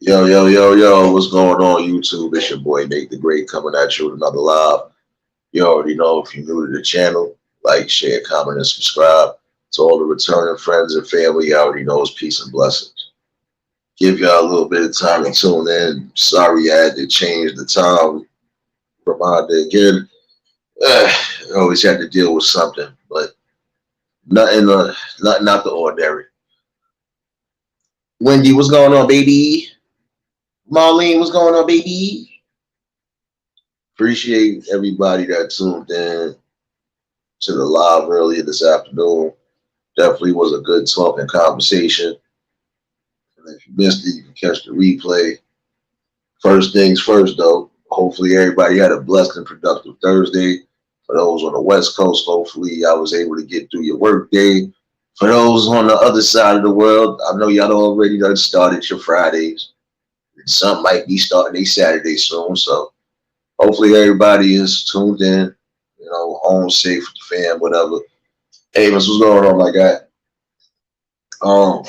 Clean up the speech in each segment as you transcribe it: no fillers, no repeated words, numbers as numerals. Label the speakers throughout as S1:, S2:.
S1: Yo, yo, yo, yo, what's going on, YouTube? It's your boy Nate the Great coming at you with another live. You already know if you're new to the channel, like, share, comment, and subscribe. To all the returning friends and family, you already know it's peace and blessings. Give y'all a little bit of time to tune in. Sorry I had to change the time reminder again. I always had to deal with something, but nothing out the ordinary. Wendy, what's going on, baby? Marlene, what's going on, baby? Appreciate everybody that tuned in to the live earlier this afternoon. Definitely was a good talking conversation. And if you missed it, you can catch the replay. First things first, though. Hopefully, everybody had a blessed and productive Thursday. For those on the West Coast, hopefully, I was able to get through your work day. For those on the other side of the world, I know y'all already done started your Fridays. Some might be starting their Saturday soon. So hopefully, everybody is tuned in, home safe with the fam, whatever. Amos, what's going on, my guy? Um,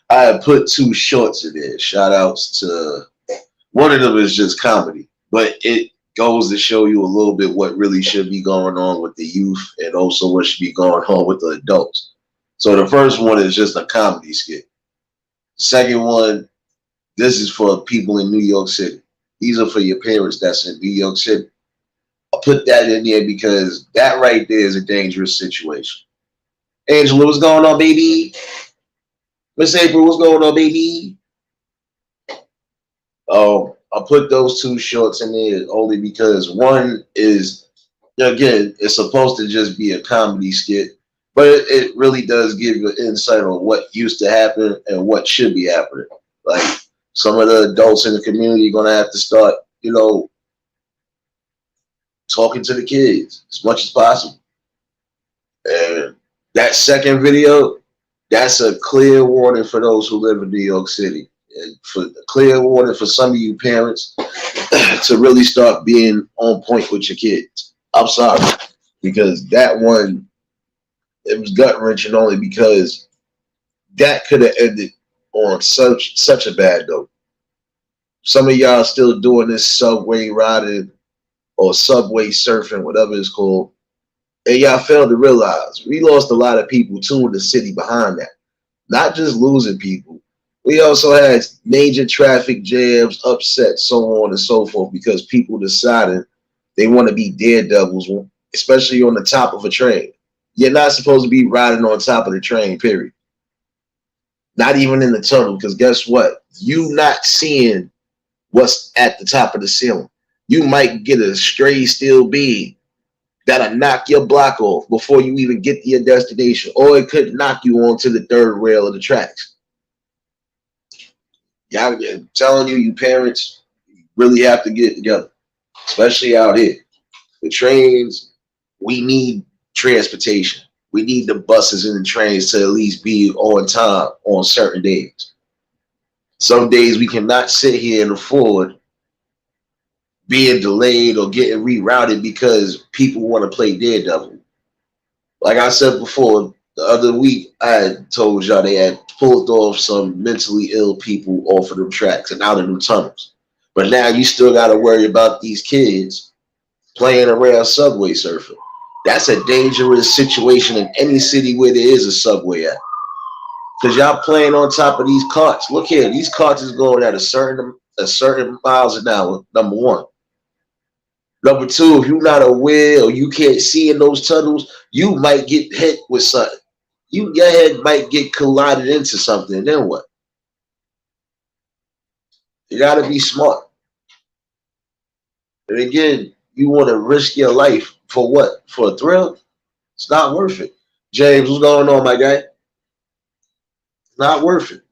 S1: I had put two shorts in there. Shout outs to one of them is just comedy, but it goes to show you a little bit what really should be going on with the youth and also what should be going on with the adults. So the first one is just a comedy skit. The second one, this is for people in New York City. These are for your parents that's in New York City. I'll put that in there because that right there is a dangerous situation. Angela, what's going on, baby? Miss April, what's going on, baby? I put those two shorts in there only because one is, again, it's supposed to just be a comedy skit, but it really does give you an insight on what used to happen and what should be happening. Like some of the adults in the community are going to have to start, talking to the kids as much as possible. And that second video, that's a clear warning for those who live in New York City. And for a clear warning for some of you parents to really start being on point with your kids. I'm sorry. Because that one, it was gut wrenching only because that could have ended on such a bad note. Some of y'all still doing this subway riding or subway surfing, whatever it's called. And y'all failed to realize we lost a lot of people too in the city behind that. Not just losing people. We also had major traffic jams, upsets, so on and so forth, because people decided they want to be daredevils, especially on the top of a train. You're not supposed to be riding on top of the train, period. Not even in the tunnel, because guess what? You not seeing what's at the top of the ceiling. You might get a stray steel beam that'll knock your block off before you even get to your destination, or it could knock you onto the third rail of the tracks. Y'all, I'm telling you, you parents really have to get together, especially out here. The trains, we need transportation. We need the buses and the trains to at least be on time on certain days. Some days we cannot sit here and afford being delayed or getting rerouted because people want to play daredevil. Like I said before, the other week I had told y'all they had pulled off some mentally ill people off of them tracks and out of them tunnels. But now you still got to worry about these kids playing around subway surfing. That's a dangerous situation in any city where there is a subway at. Because y'all playing on top of these carts. Look here, these carts is going at a certain miles an hour, number one. Number two, if you're not aware or you can't see in those tunnels, you might get hit with something. Your head might get collided into something. And then what? You got to be smart. And again, you want to risk your life for what? For a thrill? It's not worth it. James, what's going on, my guy? Not worth it.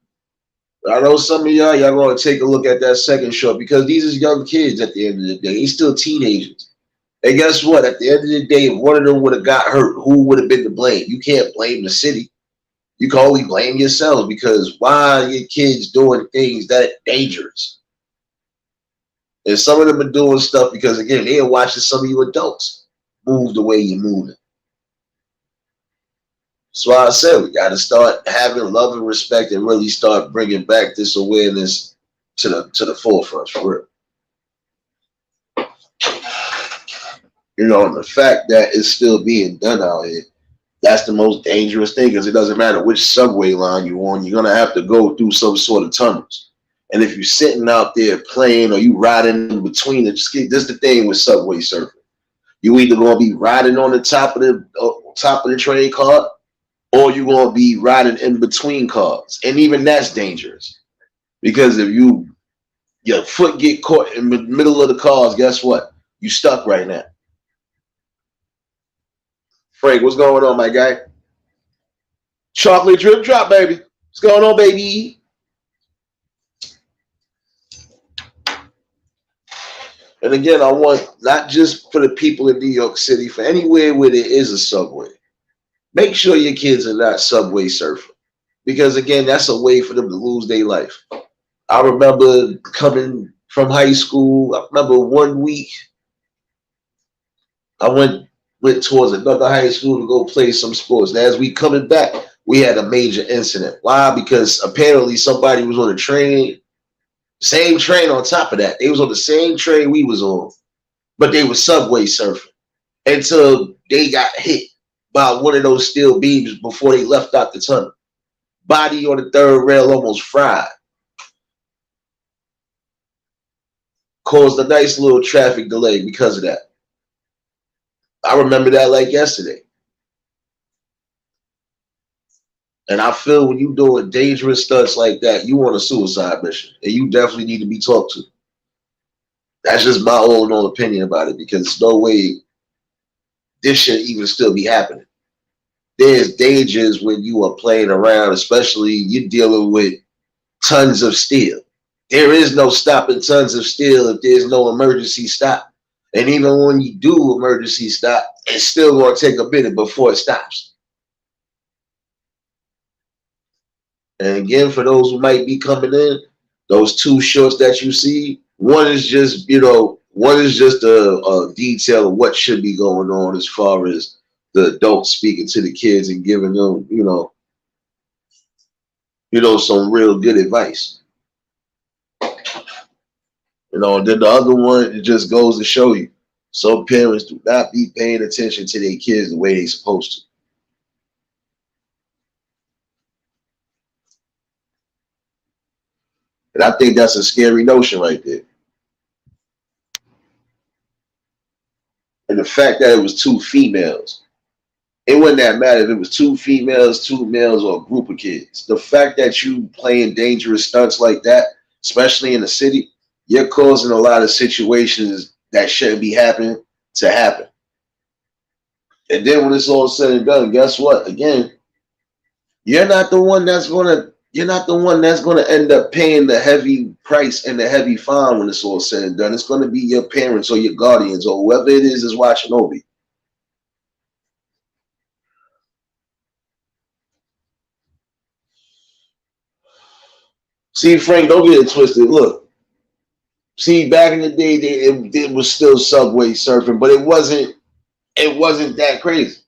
S1: I know some of y'all going to take a look at that second shot because these is young kids at the end of the day. They still teenagers. And guess what? At the end of the day, if one of them would have got hurt, who would have been to blame? You can't blame the city. You can only blame yourself because why are your kids doing things that dangerous? And some of them are doing stuff because, again, they are watching some of you adults move the way you're moving. That's why I said we got to start having love and respect and really start bringing back this awareness to the forefront for real. You know, and the fact that it's still being done out here, that's the most dangerous thing because it doesn't matter which subway line you're on, you're gonna have to go through some sort of tunnels. And if you're sitting out there playing or you riding in between the, this is the thing with subway surfing. You either gonna be riding on the top of the train car, or you're gonna be riding in between cars, and even that's dangerous because if your foot get caught in the middle of the cars, guess what? You stuck right now. Frank, what's going on, my guy? Chocolate drip drop, baby. What's going on, baby? And again, I want not just for the people in New York City, for anywhere where there is a subway, make sure your kids are not subway surfing. Because again, that's a way for them to lose their life. I remember coming from high school. I remember one week I went towards another high school to go play some sports. And as we coming back, we had a major incident. Why? Because apparently somebody was on a train, same train on top of that. They was on the same train we was on, but they were subway surfing until they got hit by one of those steel beams before they left out the tunnel. Body on the third rail almost fried. Caused a nice little traffic delay because of that. I remember that like yesterday. And I feel when you doing dangerous stunts like that, you on a suicide mission. And you definitely need to be talked to. That's just my own opinion about it because no way this should even still be happening. There's dangers when you are playing around, especially you're dealing with tons of steel. There is no stopping tons of steel if there's no emergency stop. And even when you do emergency stop, it's still going to take a minute before it stops. And again, for those who might be coming in, those two shorts that you see, one is just, a detail of what should be going on as far as the adults speaking to the kids and giving them, some real good advice. And then the other one, it just goes to show you, some parents do not be paying attention to their kids the way they're supposed to. And I think that's a scary notion right there. And the fact that it was two females, it wouldn't that matter if it was two females, two males, or a group of kids. The fact that you playing dangerous stunts like that, especially in the city, you're causing a lot of situations that shouldn't be happening to happen. And then when it's all said and done, guess what? Again, you're not the one that's gonna end up paying the heavy price and the heavy fine when it's all said and done. It's gonna be your parents or your guardians or whoever it is watching over you. See, Frank, don't get it twisted. Look, see, back in the day, it was still subway surfing, but it wasn't that crazy.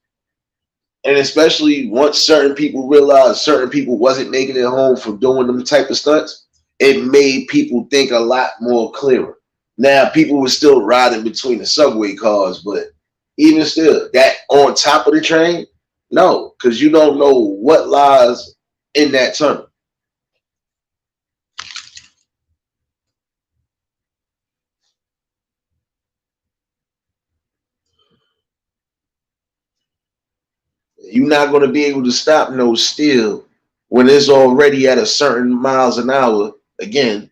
S1: And especially once certain people realized certain people wasn't making it home from doing them type of stunts, it made people think a lot more clearer. Now people were still riding between the subway cars, but even still, that on top of the train, no, because you don't know what lies in that tunnel. You're not going to be able to stop no steel when it's already at a certain miles an hour again.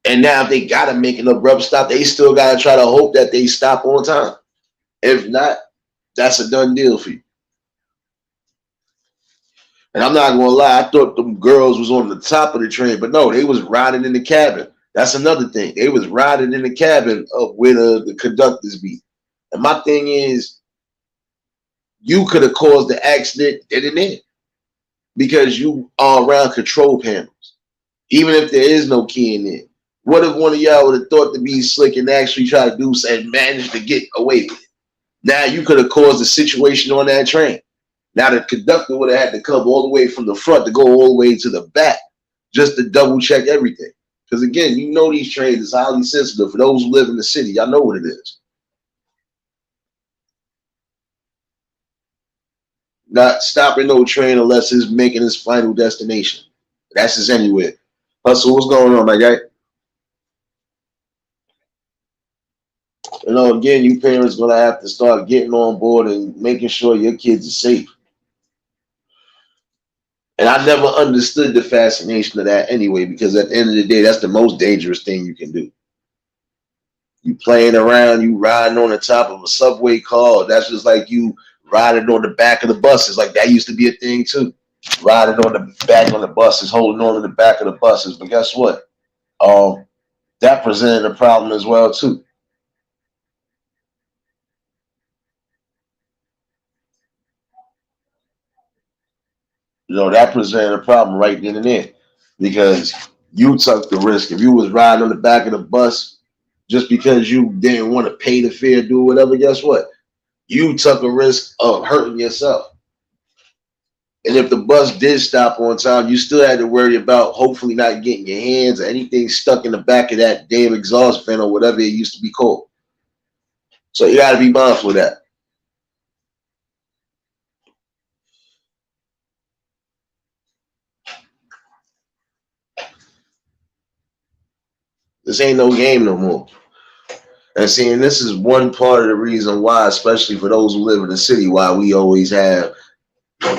S1: And now if they got to make an abrupt stop, they still got to try to hope that they stop on time. If not, that's a done deal for you. And I'm not going to lie, I thought them girls was on the top of the train, but no, they was riding in the cabin. That's another thing. They was riding in the cabin of where the conductors be. And my thing is, you could have caused the accident in and in because you are around control panels, even if there is no key in there. What if one of y'all would have thought to be slick and actually try to do and manage to get away with it? Now you could have caused a situation on that train. Now the conductor would have had to come all the way from the front to go all the way to the back just to double check everything. Because again, you know these trains is highly sensitive. For those who live in the city, y'all know what it is. Not stopping no train unless it's making its final destination. That's just anywhere. Hustle, what's going on, my guy? You know, again, you parents gonna have to start getting on board and making sure your kids are safe. And I never understood the fascination of that anyway, because at the end of the day, that's the most dangerous thing you can do. You playing around, you riding on the top of a subway car. That's just like you riding on the back of the buses. Like that used to be a thing too. Riding on the back on the buses, holding on to the back of the buses. But guess what? Um, that presented a problem as well too. You know, that presented a problem right then and there because you took the risk. If you was riding on the back of the bus just because you didn't want to pay the fare, do whatever, guess what? You took a risk of hurting yourself. And if the bus did stop on time, you still had to worry about hopefully not getting your hands or anything stuck in the back of that damn exhaust fan or whatever it used to be called. So you got to be mindful of that. This ain't no game no more. And seeing this is one part of the reason why, especially for those who live in the city, why we always have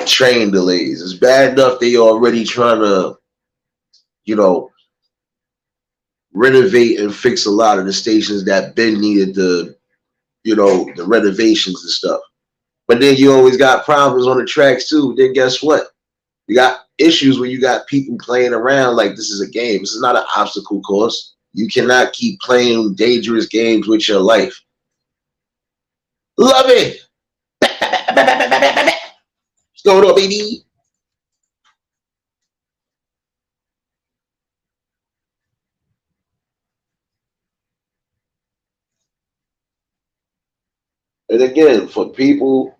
S1: train delays. It's bad enough they already trying to, you know, renovate and fix a lot of the stations that been needed the, you know, the renovations and stuff. But then you always got problems on the tracks too. Then guess what? You got issues where you got people playing around like this is a game. This is not an obstacle course. You cannot keep playing dangerous games with your life. Love it. What's going on, baby? And again, for people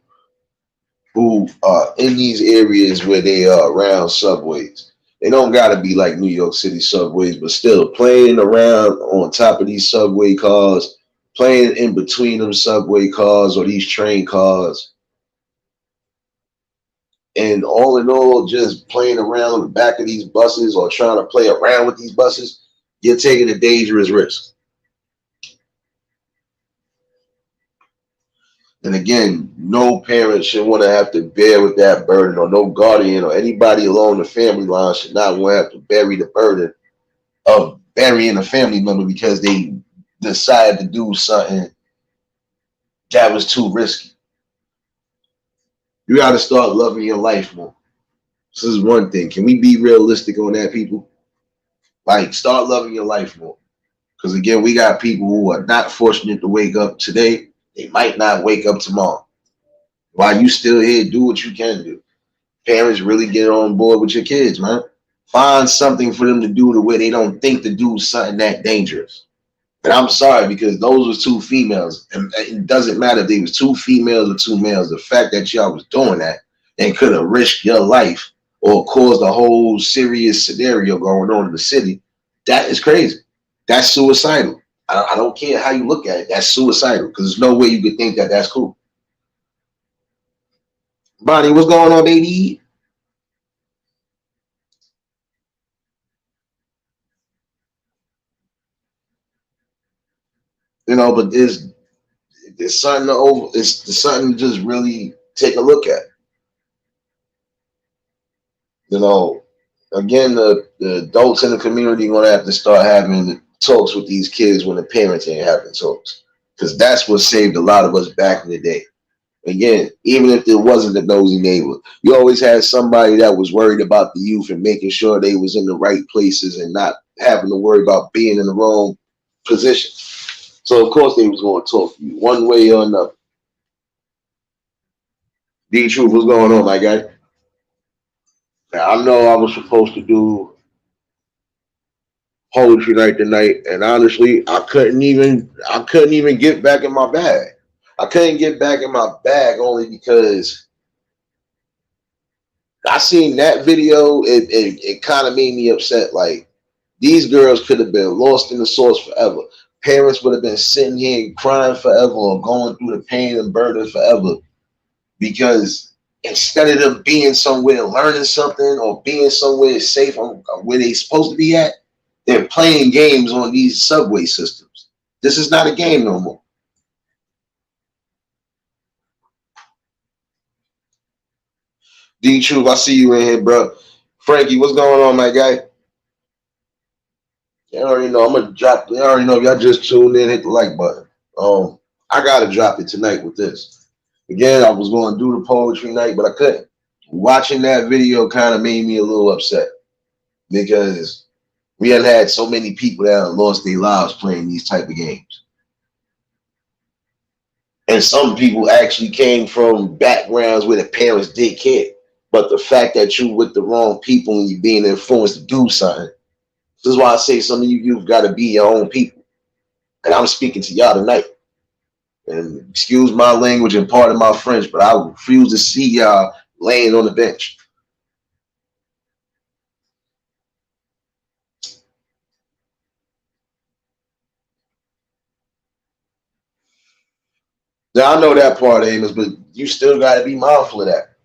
S1: who are in these areas where they are around subways, they don't got to be like New York City subways, but still playing around on top of these subway cars, playing in between them subway cars or these train cars, and all in all, just playing around on the back of these buses or trying to play around with these buses, you're taking a dangerous risk. And again, no parent should want to have to bear with that burden, or no guardian or anybody along the family line should not want to have to bury the burden of burying a family member because they decided to do something that was too risky. You got to start loving your life more. This is one thing. Can we be realistic on that, people? Like, start loving your life more. Because again, we got people who are not fortunate to wake up today. They might not wake up tomorrow. While you still here, do what you can do. Parents, really get on board with your kids, man. Find something for them to do to where they don't think to do something that dangerous. And I'm sorry because those was two females, and it doesn't matter if they was two females or two males. The fact that y'all was doing that and could have risked your life or caused a whole serious scenario going on in the city, that is crazy. That's suicidal. I don't care how you look at it. That's suicidal because there's no way you could think that that's cool. Bonnie, what's going on, baby? You know, but there's something to over. It's something to just really take a look at. You know, again, the adults in the community going to have to start having talks with these kids when the parents ain't having talks, because that's what saved a lot of us back in the day. Again, even if there wasn't a nosy neighbor, you always had somebody that was worried about the youth and making sure they was in the right places and not having to worry about being in the wrong position. So of course they was going to talk to you one way or another. D Truth, what's going on, my guy? Now, I know I was supposed to do poetry night tonight, and honestly, I couldn't even get back in my bag. I couldn't get back in my bag only because I seen that video. It kind of made me upset. Like These girls could have been lost in the sauce forever. Parents would have been sitting here crying forever or going through the pain and burden forever because instead of them being somewhere learning something or being somewhere safe or where they supposed to be at, they're playing games on these subway systems. This is not a game no more. D Truth, I see you in here, bro. Frankie, what's going on, my guy? You already know I'm gonna drop. You already know if y'all just tuned in, hit the like button. I gotta drop it tonight with this. Again, I was going to do the poetry night, but I couldn't. Watching that video kind of made me a little upset because we had so many people that have lost their lives playing these type of games. And some people actually came from backgrounds where the parents did care. But the fact that you with the wrong people and you being influenced to do something, this is why I say some of you've got to be your own people. And I'm speaking to y'all tonight. And excuse my language and pardon my French, but I refuse to see y'all laying on the bench. Now I know that part, Amos, but you still got to be mindful of that.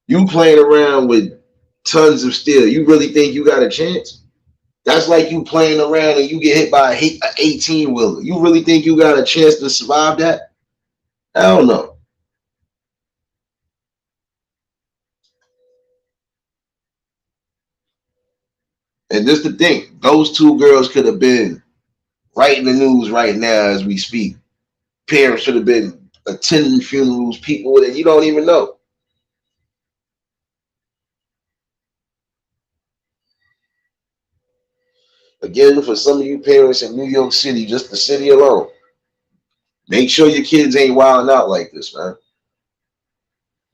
S1: You playing around with tons of steel. You really think you got a chance? That's like you playing around and you get hit by a 18 wheeler. You really think you got a chance to survive that? Hell no. And just to think, those two girls could have been right in the news right now as we speak. Parents should have been attending funerals, people that you don't even know. Again, for some of you parents in New York City, just the city alone, make sure your kids ain't wilding out like this, man.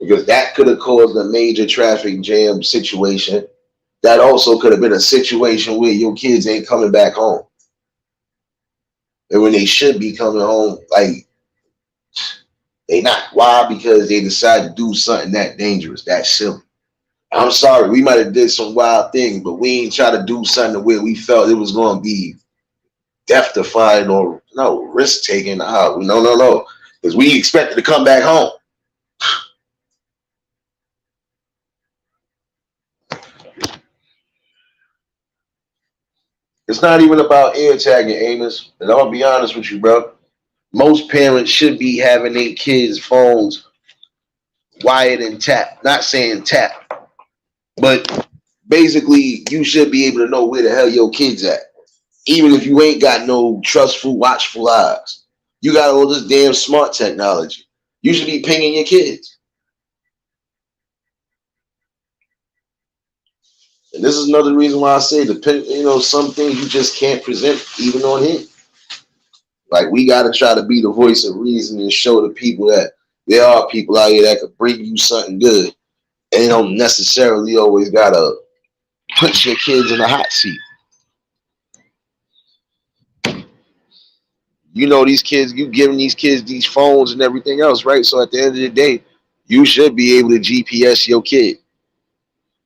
S1: Because that could have caused a major traffic jam situation. That also could have been a situation where your kids ain't coming back home. And when they should be coming home, like they not. Why? Because they decided to do something that dangerous, that silly. I'm sorry, we might have did some wild things, but we ain't try to do something where we felt it was going to be death defying or no risk taking. No, because we expected to come back home. It's not even about air tagging, Amos. And I'll be honest with you, bro. Most parents should be having their kids' phones wired and tapped. Not saying tap, but basically you should be able to know where the hell your kids at. Even if you ain't got no trustful, watchful eyes. You got all this damn smart technology. You should be pinging your kids. And this is another reason why I say some things you just can't present even on here. Like we gotta try to be the voice of reason and show the people that there are people out here that could bring you something good. And they don't necessarily always gotta put your kids in a hot seat. You know these kids, you giving these kids these phones and everything else, right? So at the end of the day, you should be able to GPS your kid.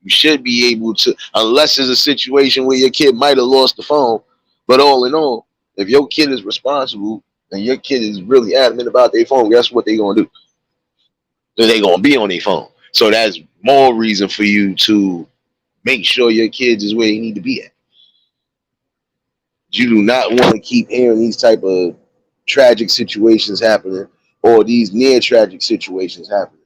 S1: You should be able to, unless there's a situation where your kid might have lost the phone. But all in all, if your kid is responsible and your kid is really adamant about their phone, guess what they're gonna do? They're gonna be on their phone. So that's more reason for you to make sure your kids is where they need to be at. You do not want to keep hearing these type of tragic situations happening or these near tragic situations happening.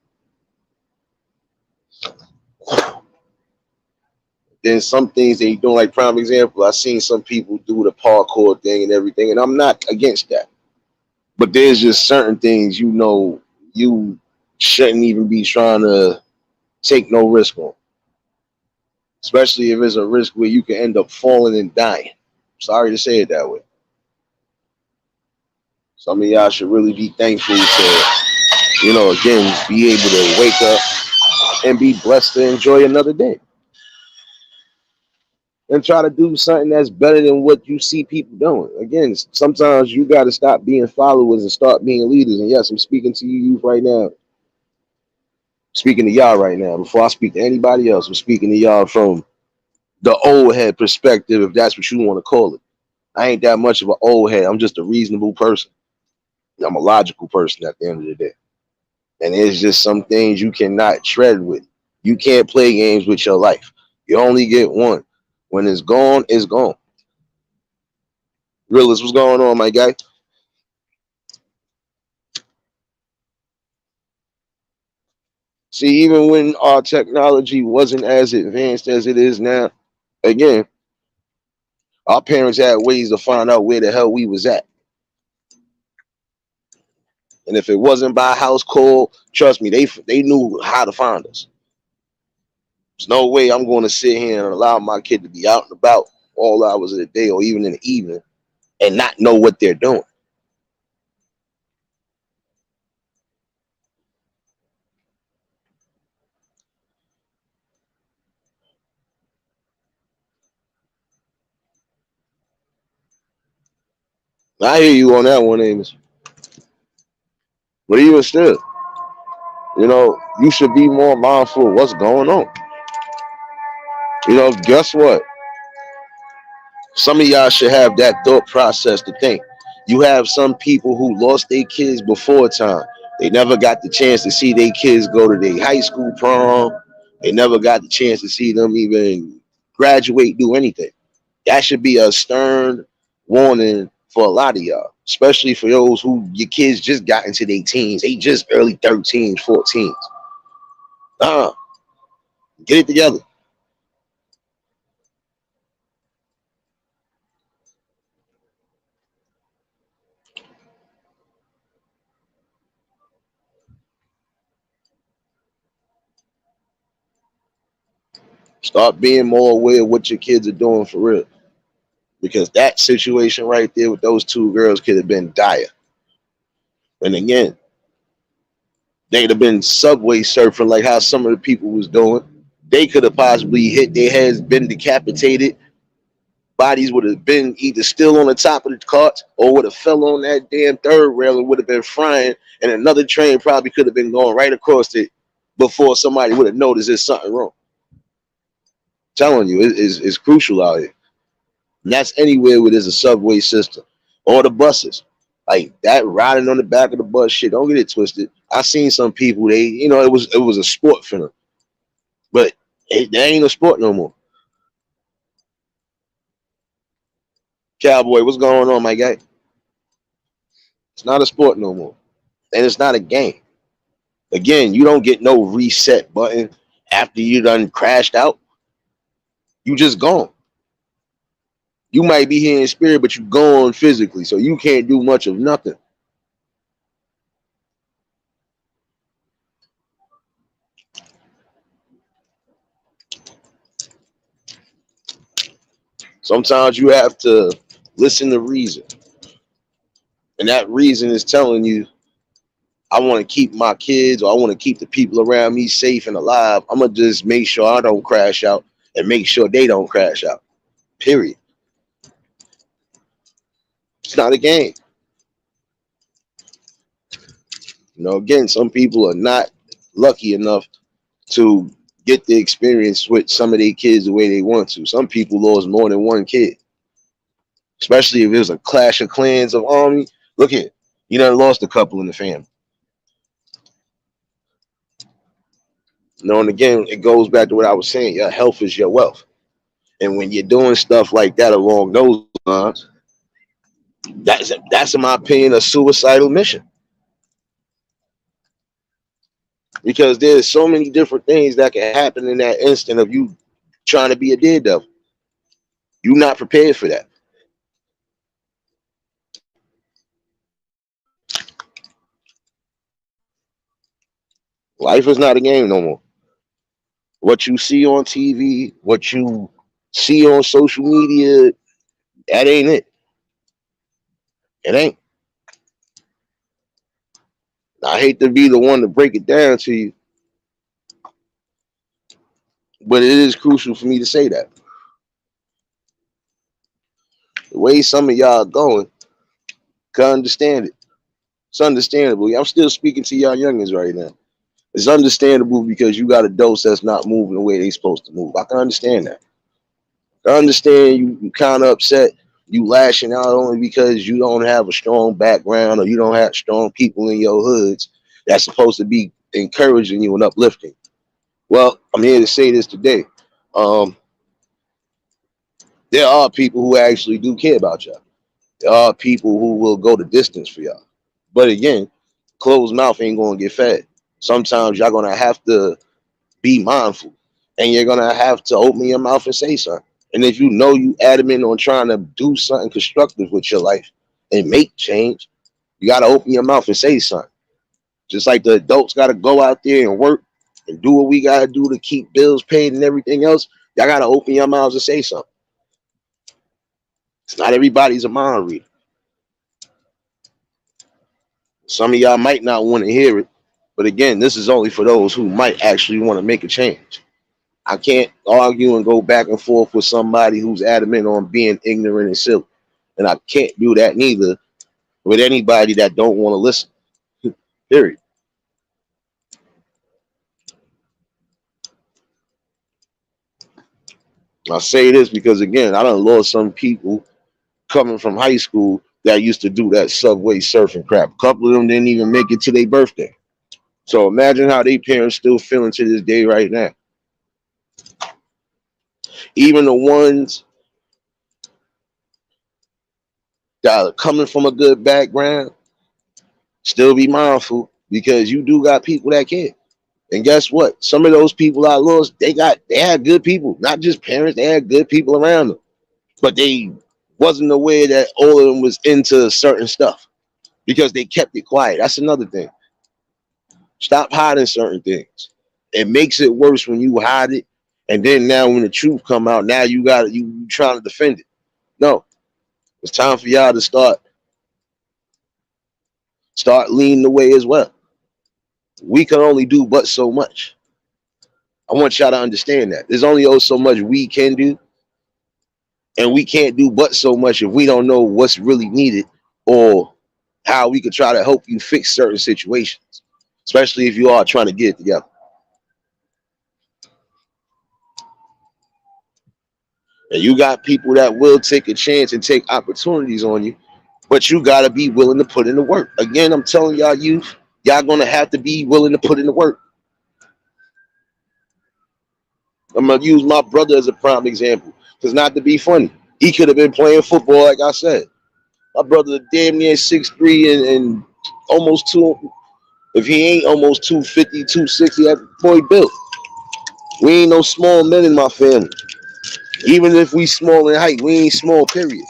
S1: Then some things they don't, like prime example, I seen some people do the parkour thing and everything, and I'm not against that. But there's just certain things you shouldn't even be trying to take no risk on. Especially if it's a risk where you can end up falling and dying. Sorry to say it that way. Some of y'all should really be thankful to, again, be able to wake up and be blessed to enjoy another day. And try to do something that's better than what you see people doing. Again, sometimes you got to stop being followers and start being leaders. And yes, I'm speaking to you youth right now. Speaking to y'all right now. Before I speak to anybody else, I'm speaking to y'all from the old head perspective, if that's what you want to call it. I ain't that much of an old head. I'm just a reasonable person. I'm a logical person at the end of the day. And there's just some things you cannot tread with. You can't play games with your life. You only get one. When it's gone, it's gone. Realist, what's going on, my guy? See, even when our technology wasn't as advanced as it is now, again, our parents had ways to find out where the hell we was at. And if it wasn't by house call, trust me, they knew how to find us. There's no way I'm going to sit here and allow my kid to be out and about all hours of the day or even in the evening and not know what they're doing. I hear you on that one, Amos. But even still, you should be more mindful of what's going on. Guess what? Some of y'all should have that thought process to think. You have some people who lost their kids before time. They never got the chance to see their kids go to their high school prom. They never got the chance to see them even graduate, do anything. That should be a stern warning for a lot of y'all, especially for those who your kids just got into their teens. They just early 13s, 14s. Get it together. Start being more aware of what your kids are doing for real. Because that situation right there with those two girls could have been dire. And again, they'd have been subway surfing like how some of the people was doing. They could have possibly hit their heads, been decapitated. Bodies would have been either still on the top of the cart or would have fell on that damn third rail and would have been frying. And another train probably could have been going right across it before somebody would have noticed there's something wrong. I'm telling you, it's crucial out here. And that's anywhere where there's a subway system or the buses. Like that riding on the back of the bus shit, don't get it twisted. I seen some people, it was a sport for them. But that ain't a sport no more. Cowboy, what's going on, my guy? It's not a sport no more. And it's not a game. Again, you don't get no reset button after you done crashed out. You just gone. You might be here in spirit, but you gone physically. So you can't do much of nothing. Sometimes you have to listen to reason. And that reason is telling you, I want to keep my kids or I want to keep the people around me safe and alive. I'm going to just make sure I don't crash out and make sure they don't crash out. Period. It's not a game. Again, some people are not lucky enough to get the experience with some of their kids the way they want to. Some people lost more than one kid, especially if it was a clash of clans of army. Look here, you done lost a couple in the family. And again, it goes back to what I was saying. Your health is your wealth. And when you're doing stuff like that along those lines, that's in my opinion, a suicidal mission. Because there's so many different things that can happen in that instant of you trying to be a daredevil. You're not prepared for that. Life is not a game no more. What you see on TV, what you see on social media, that ain't it. It ain't. I hate to be the one to break it down to you, but it is crucial for me to say that. The way some of y'all are going, can understand it. It's understandable. I'm still speaking to y'all youngins right now. It's understandable because you got adults that's not moving the way they supposed to move. I can understand that. I understand you kind of upset. You lashing out only because you don't have a strong background or you don't have strong people in your hoods that's supposed to be encouraging you and uplifting. Well, I'm here to say this today. Um, there are people who actually do care about y'all. There are people who will go the distance for y'all. But again, closed mouth ain't gonna get fed. Sometimes y'all gonna have to be mindful, and you're gonna have to open your mouth and say something. And if you know you adamant on trying to do something constructive with your life and make change, you gotta open your mouth and say something. Just like the adults gotta go out there and work and do what we gotta do to keep bills paid and everything else. Y'all gotta open your mouths and say something. It's not everybody's a mind reader. Some of y'all might not want to hear it, but again, this is only for those who might actually want to make a change. I can't argue and go back and forth with somebody who's adamant on being ignorant and silly. And I can't do that neither with anybody that don't want to listen. Period. I say this because again, I done lost some people coming from high school that used to do that subway surfing crap. A couple of them didn't even make it to their birthday. So imagine how their parents still feeling to this day right now. Even the ones that are coming from a good background, still be mindful because you do got people that care. And guess what? Some of those people I lost, they had good people, not just parents, they had good people around them. But they wasn't aware that all of them was into certain stuff because they kept it quiet. That's another thing. Stop hiding certain things. It makes it worse when you hide it. And then now when the truth come out, now you trying to defend it. No, it's time for y'all to start leading the way as well. We can only do but so much. I want y'all to understand that. There's only so much we can do, and we can't do but so much if we don't know what's really needed or how we could try to help you fix certain situations, especially if you are trying to get it together. And you got people that will take a chance and take opportunities on you, but you got to be willing to put in the work. Again, I'm telling y'all, youth, y'all going to have to be willing to put in the work. I'm going to use my brother as a prime example because not to be funny, he could have been playing football, like I said. My brother damn near 6'3" and almost two. If he ain't almost 250, 260, that boy built. We ain't no small men in my family. Even if we small in height, we ain't small, period.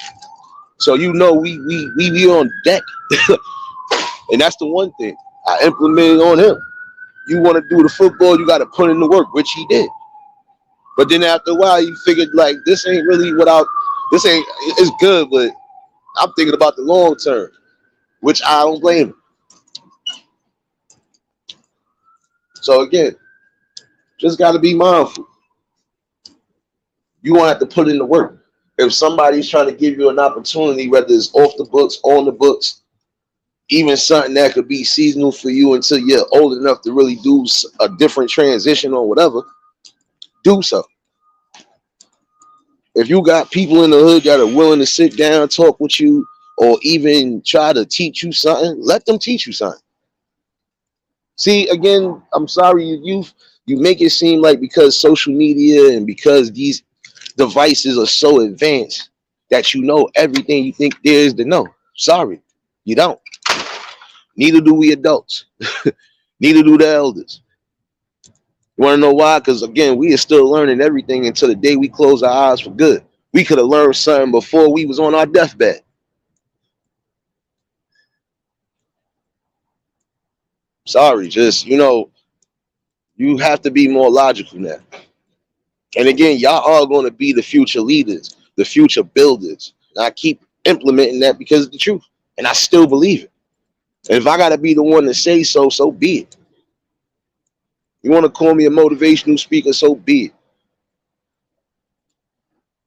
S1: So you know we be on deck. And that's the one thing I implemented on him. You want to do the football, you got to put in the work, which he did. But then after a while, you figured like this ain't really this ain't, it's good, but I'm thinking about the long term, which I don't blame him. So again, just got to be mindful. You won't have to put in the work. If somebody's trying to give you an opportunity, whether it's off the books, on the books, even something that could be seasonal for you until you're old enough to really do a different transition or whatever, do so. If you got people in the hood that are willing to sit down, talk with you, or even try to teach you something, let them teach you something. See, again, I'm sorry, you make it seem like because social media and because these devices are so advanced that you know everything you think there is to know. Sorry, you don't. Neither do we adults. Neither do the elders. You want to know why? Because again, we are still learning everything until the day we close our eyes for good. We could have learned something before we was on our deathbed. Sorry, just you have to be more logical now. And again, y'all are going to be the future leaders, the future builders. And I keep implementing that because of the truth. And I still believe it. And if I got to be the one to say so, so be it. You want to call me a motivational speaker, so be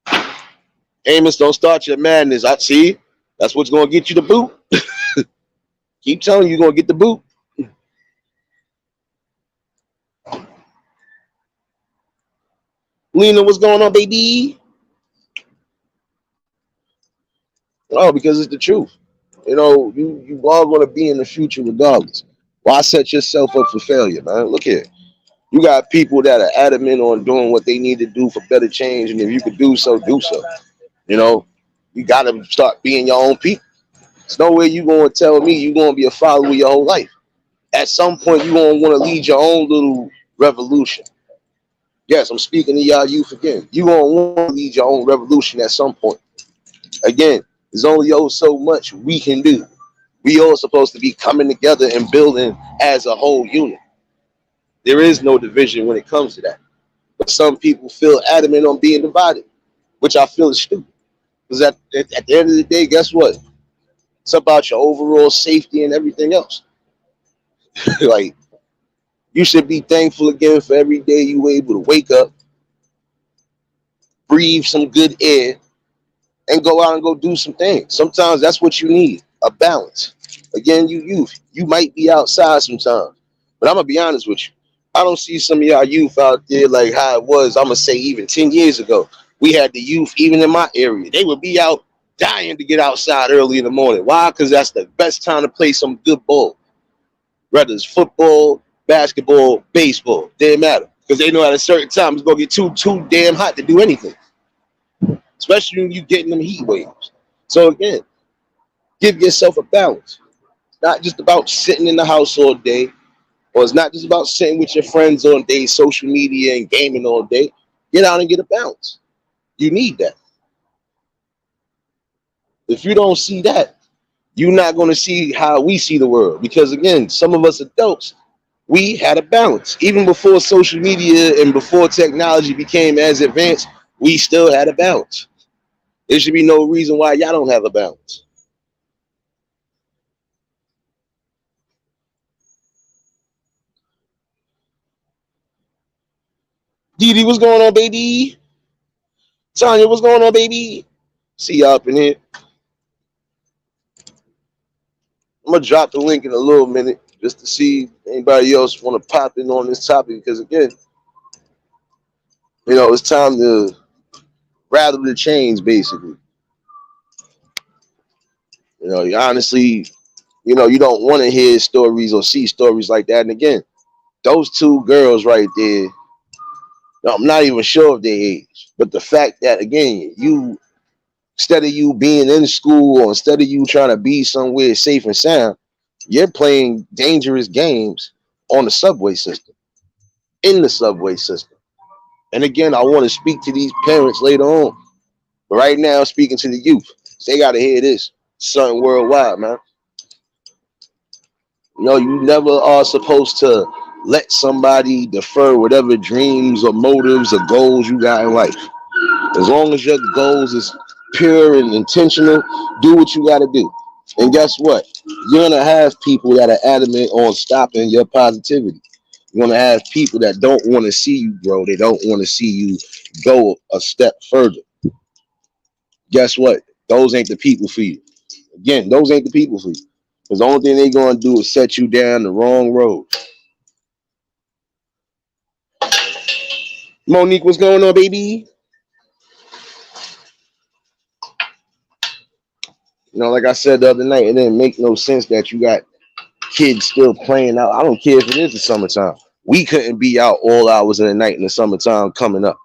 S1: it. Amos, don't start your madness. I see. That's what's going to get you the boot. Keep telling you you're going to get the boot. Lena, what's going on, baby? Oh, because it's the truth. You know, you are going to be in the future regardless. Why set yourself up for failure, man? Look here. You got people that are adamant on doing what they need to do for better change, and if you could do so, do so. You know, you got to start being your own people. There's no way you going to tell me you going to be a follower your whole life. At some point, you going to want to lead your own little revolution. Yes, I'm speaking to y'all youth again. You going to want to lead your own revolution at some point. Again, there's only so much we can do. We all supposed to be coming together and building as a whole unit. There is no division when it comes to that. But some people feel adamant on being divided, which I feel is stupid. Because at the end of the day, guess what? It's about your overall safety and everything else. Like, you should be thankful again for every day you were able to wake up, breathe some good air, and go out and go do some things. Sometimes that's what you need, a balance. Again, you youth, you might be outside sometimes, but I'm gonna be honest with you. I don't see some of y'all youth out there like how it was. I'm gonna say even 10 years ago. We had the youth even in my area. They would be out dying to get outside early in the morning. Why? Because that's the best time to play some good ball. Whether it's football, basketball, baseball, didn't matter. Because they know at a certain time it's gonna get too damn hot to do anything. Especially when you get in them heat waves. So again, give yourself a balance. It's not just about sitting in the house all day, or it's not just about sitting with your friends all day, social media and gaming all day. Get out and get a balance. You need that. If you don't see that, you're not going to see how we see the world. Because again, some of us adults, we had a balance. Even before social media and before technology became as advanced, we still had a balance. There should be no reason why y'all don't have a balance. Didi, what's going on, baby? Tanya, what's going on, baby? See y'all up in here. I'm gonna drop the link in a little minute just to see if anybody else want to pop in on this topic because again, it's time to rattle the chains basically. Honestly, you don't want to hear stories or see stories like that. And again, those two girls right there, I'm not even sure of their age, but the fact that again, you instead of you being in school or instead of you trying to be somewhere safe and sound, you're playing dangerous games on the subway system, in the subway system. And again, I want to speak to these parents later on. But right now, speaking to the youth, they got to hear this. Something worldwide, man. You never are supposed to let somebody defer whatever dreams or motives or goals you got in life. As long as your goals is pure and intentional, do what you got to do. And guess what? You're going to have people that are adamant on stopping your positivity. You're going to have people that don't want to see you grow. They don't want to see you go a step further. Guess what? Those ain't the people for you. Again, those ain't the people for you. Because the only thing they're going to do is set you down the wrong road. Monique, what's going on, baby? Like I said the other night, it didn't make no sense that you got kids still playing out. I don't care if it is the summertime. We couldn't be out all hours of the night in the summertime coming up.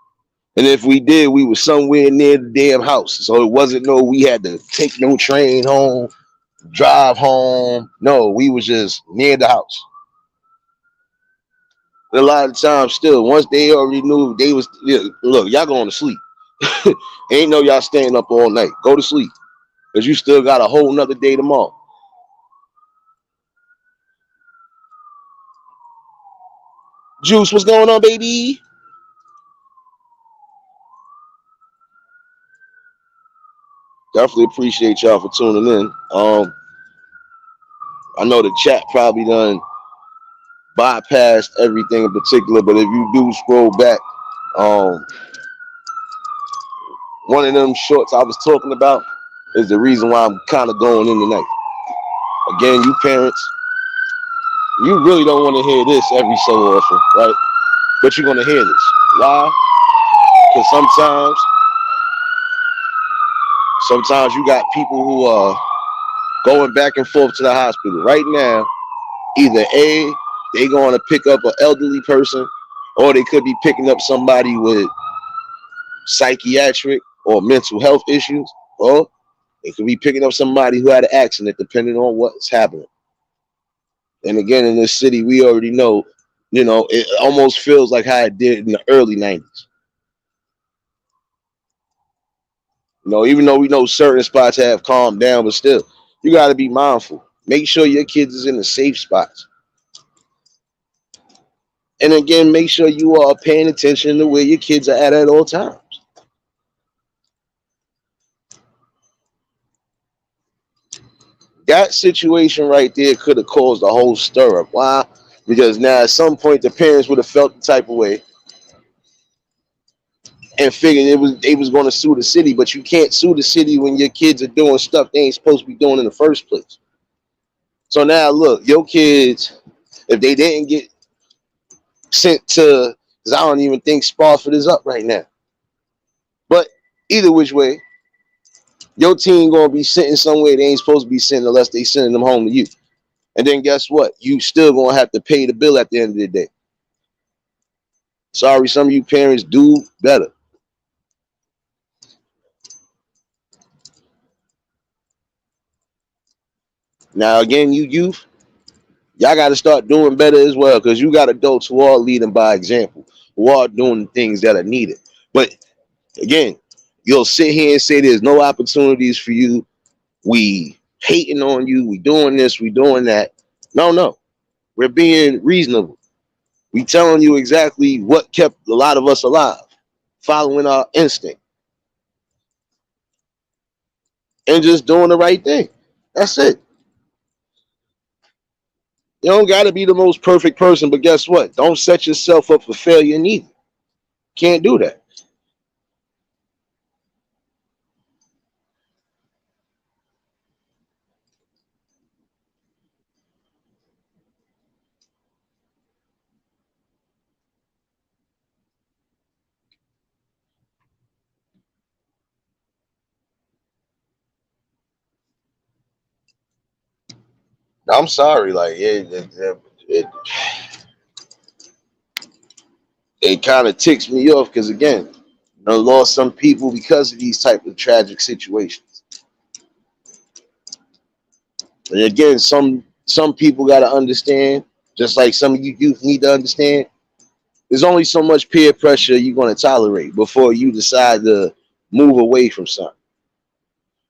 S1: And if we did, we were somewhere near the damn house. So it wasn't we had to take no train home, drive home. No, we was just near the house. And a lot of times still, once they already knew they was, look, y'all going to sleep. Ain't no y'all staying up all night. Go to sleep. Because you still got a whole nother day tomorrow. Juice, what's going on, baby? Definitely appreciate y'all for tuning in. I know the chat probably done bypassed everything in particular, but if you do scroll back, one of them shorts I was talking about is the reason why I'm kind of going in tonight. Again, you parents, you really don't want to hear this every so often, right? But you're going to hear this. Why? Because
S2: Sometimes you got people who are going back and forth to the hospital. Right now, either A, they going to pick up an elderly person, or they could be picking up somebody with psychiatric or mental health issues, or they could be picking up somebody who had an accident, depending on what's happening. And again, in this city, we already know, it almost feels like how it did in the early 90s. Even though we know certain spots have calmed down, but still, you got to be mindful. Make sure your kids is in the safe spots. And again, make sure you are paying attention to where your kids are at all times. That situation right there could have caused a whole stir up. Why? Because now at some point the parents would have felt the type of way and figured they was going to sue the city, but you can't sue the city when your kids are doing stuff they ain't supposed to be doing in the first place. So now look, your kids, if they didn't get sent to, because I don't even think Spofford is up right now. But either which way, your team gonna be sitting somewhere they ain't supposed to be sitting unless they sending them home to you. And then guess what? You still gonna have to pay the bill at the end of the day. Sorry, some of you parents do better. Now again, you youth, y'all got to start doing better as well, because you got adults who are leading by example, who are doing things that are needed. But again, you'll sit here and say there's no opportunities for you. We hating on you. We doing this. We doing that. No. We're being reasonable. We telling you exactly what kept a lot of us alive, following our instinct and just doing the right thing. That's it. You don't got to be the most perfect person, but guess what? Don't set yourself up for failure neither. Can't do that. I'm sorry, like it kind of ticks me off because again, I lost some people because of these type of tragic situations. And again, some people got to understand, just like some of you youth need to understand. There's only so much peer pressure you're going to tolerate before you decide to move away from something.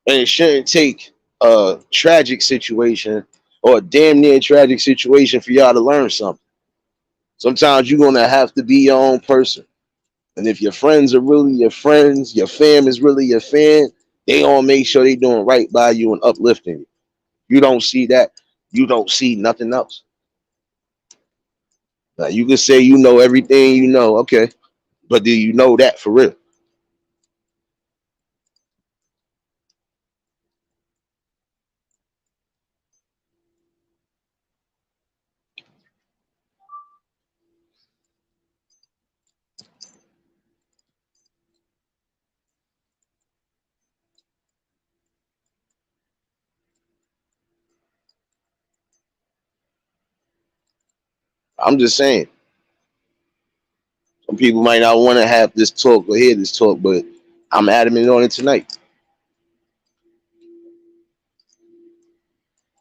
S2: And it shouldn't take a tragic situation or a damn near tragic situation for y'all to learn something. Sometimes you're going to have to be your own person. And if your friends are really your friends, your fam is really your fan, they all make sure they doing right by you and uplifting you. You don't see that, you don't see nothing else. Now you can say you know everything you know, okay, but do you know that for real? I'm just saying. Some people might not want to have this talk or hear this talk, but I'm adamant on it tonight.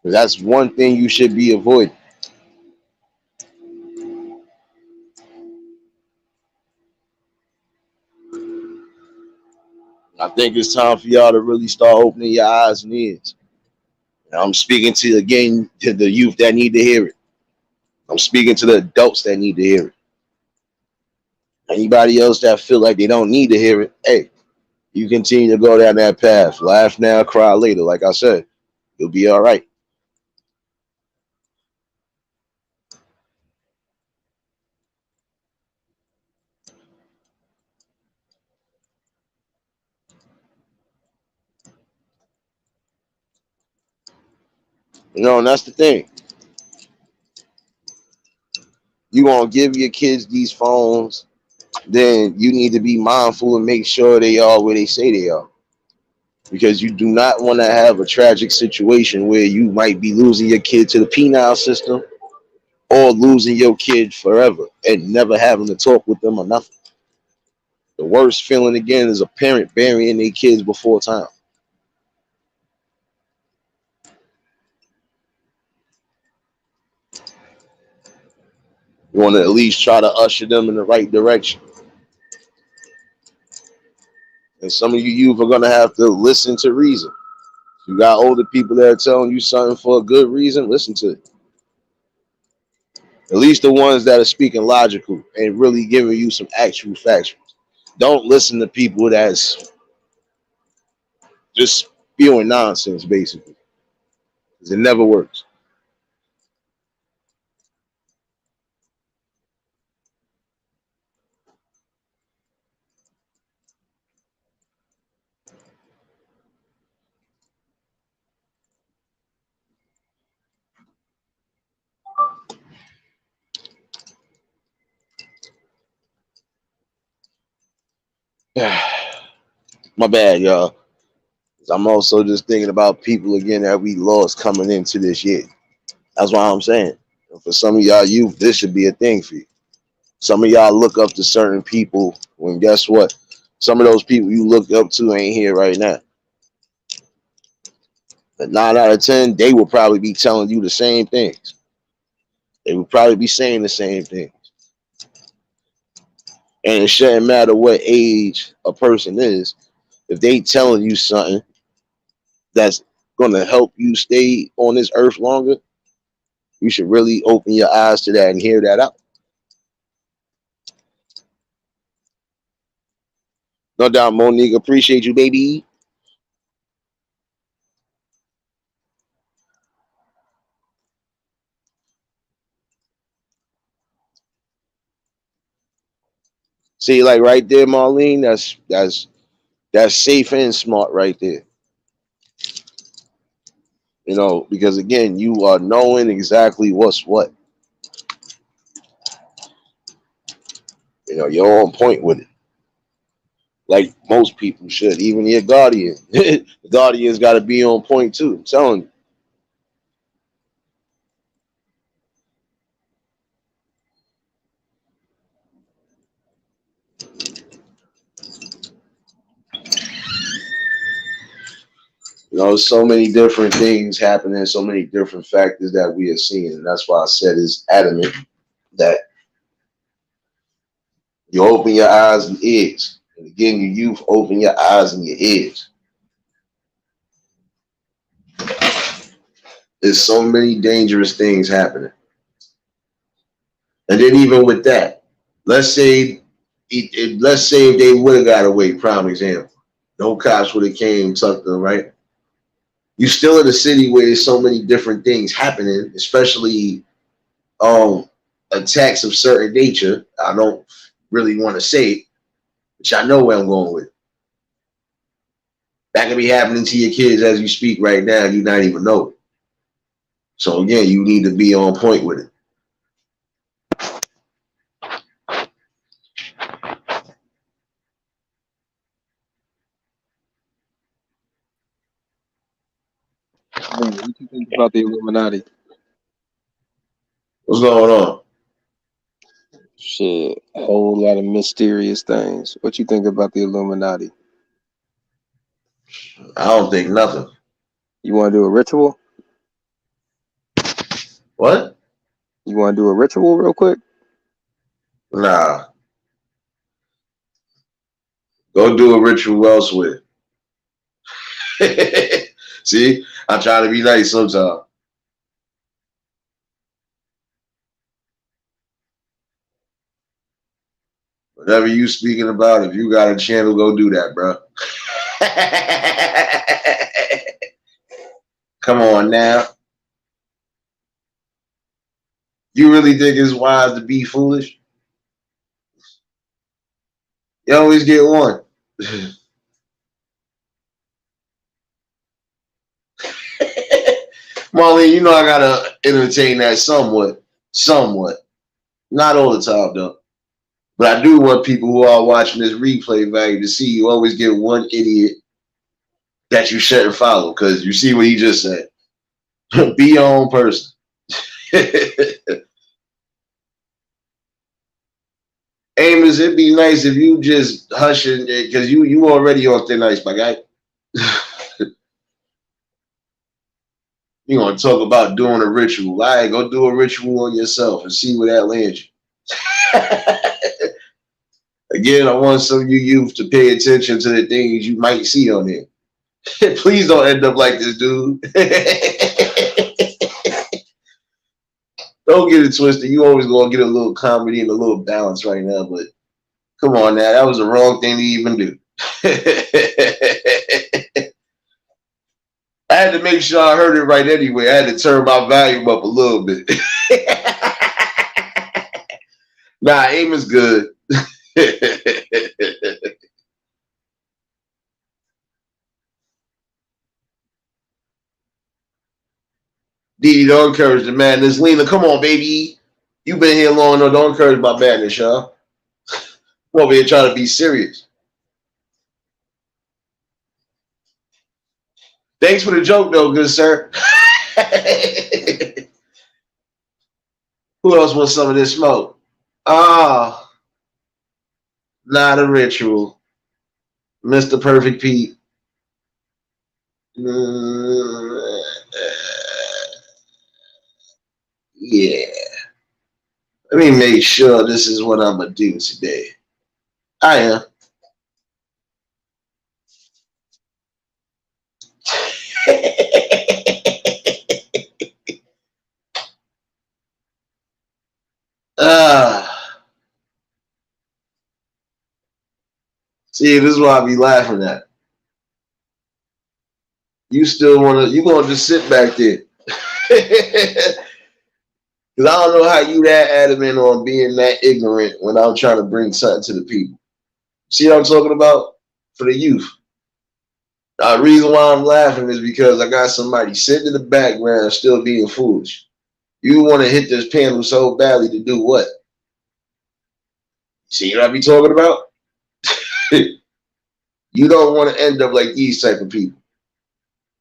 S2: Because that's one thing you should be avoiding. I think it's time for y'all to really start opening your eyes and ears. And I'm speaking to, again, to the youth that need to hear it. I'm speaking to the adults that need to hear it. Anybody else that feel like they don't need to hear it, hey, you continue to go down that path. Laugh now, cry later. Like I said, you'll be all right. And that's the thing. You gonna give your kids these phones, then you need to be mindful and make sure they are where they say they are. because you do not want to have a tragic situation where you might be losing your kid to the penile system or losing your kid forever and never having to talk with them or nothing. The worst feeling again is a parent burying their kids before time. You want to at least try to usher them in the right direction. And some of you youth are going to have to listen to reason. You got older people that are telling you something for a good reason, listen to it. At least the ones that are speaking logical and really giving you some actual facts. Don't listen to people that's just spewing nonsense, basically. Because it never works. My bad, y'all. I'm also just thinking about people again that we lost coming into this year. That's why I'm saying. For some of y'all youth, this should be a thing for you. Some of y'all look up to certain people when guess what? Some of those people you look up to ain't here right now. But 9 out of 10, they will probably be telling you the same things. They would probably be saying the same thing. And it shouldn't matter what age a person is. If they telling you something that's going to help you stay on this earth longer, you should really open your eyes to that and hear that out. No doubt, Monique. Appreciate you, baby. See, like right there, Marlene, that's safe and smart right there. You know, because again, you are knowing exactly what's what. You know, you're on point with it. Like most people should, even your guardian. The guardian's got to be on point too. I'm telling you. You know, so many different things happening, so many different factors that we are seeing. And that's why I said it's adamant that you open your eyes and ears. And again, your youth, open your eyes and your ears. There's so many dangerous things happening. And then even with that, let's say if they would have got away, prime example. No cops would have came, tucked them, right? You still in a city where there's so many different things happening, especially attacks of certain nature. I don't really want to say it, but y'all know where I'm going with it. That could be happening to your kids as you speak right now, and you not even know it. So again, you need to be on point with it.
S3: Man, what you think about the Illuminati?
S1: What's going on?
S3: Shit, a whole lot of mysterious things. What you think about the Illuminati?
S1: I don't think nothing.
S3: You want to do a ritual?
S1: What?
S3: You want to do a ritual real quick?
S1: Nah. Go do a ritual elsewhere. See, I try to be nice sometimes. Whatever you speaking about, if you got a channel, go do that, bro. Come on now. You really think it's wise to be foolish? You always get one. Marlene, you know I gotta entertain that somewhat. Somewhat. Not all the time though. But I do want people who are watching this replay value to see you always get one idiot that you shouldn't follow, because you see what he just said. Be your own person. Amos, it'd be nice if you just hush it, because you already on thin ice, my guy. You gonna talk about doing a ritual? All right, go do a ritual on yourself and see where that lands you. Again, I want some of you youth to pay attention to the things you might see on there. Please don't end up like this dude. Don't get it twisted. You always gonna get a little comedy and a little balance right now, but come on now, that was the wrong thing to even do. I had to make sure I heard it right anyway. I had to turn my volume up a little bit. Nah, aim is good. Didi, don't encourage the madness. Lena, come on, baby. You've been here long enough. Don't encourage my madness, y'all. I'm over here trying to be serious. Thanks for the joke, though, good sir. Who else wants some of this smoke? Ah, not a ritual. Mr. Perfect Pete. Yeah. Let me make sure this is what I'm going to do today. I am. See, this is what I be laughing at. You still want to, you going to just sit back there. Because I don't know how you that adamant on being that ignorant when I'm trying to bring something to the people. See what I'm talking about? For the youth. The reason why I'm laughing is because I got somebody sitting in the background still being foolish. You want to hit this panel so badly to do what? See what I be talking about? You don't want to end up like these type of people.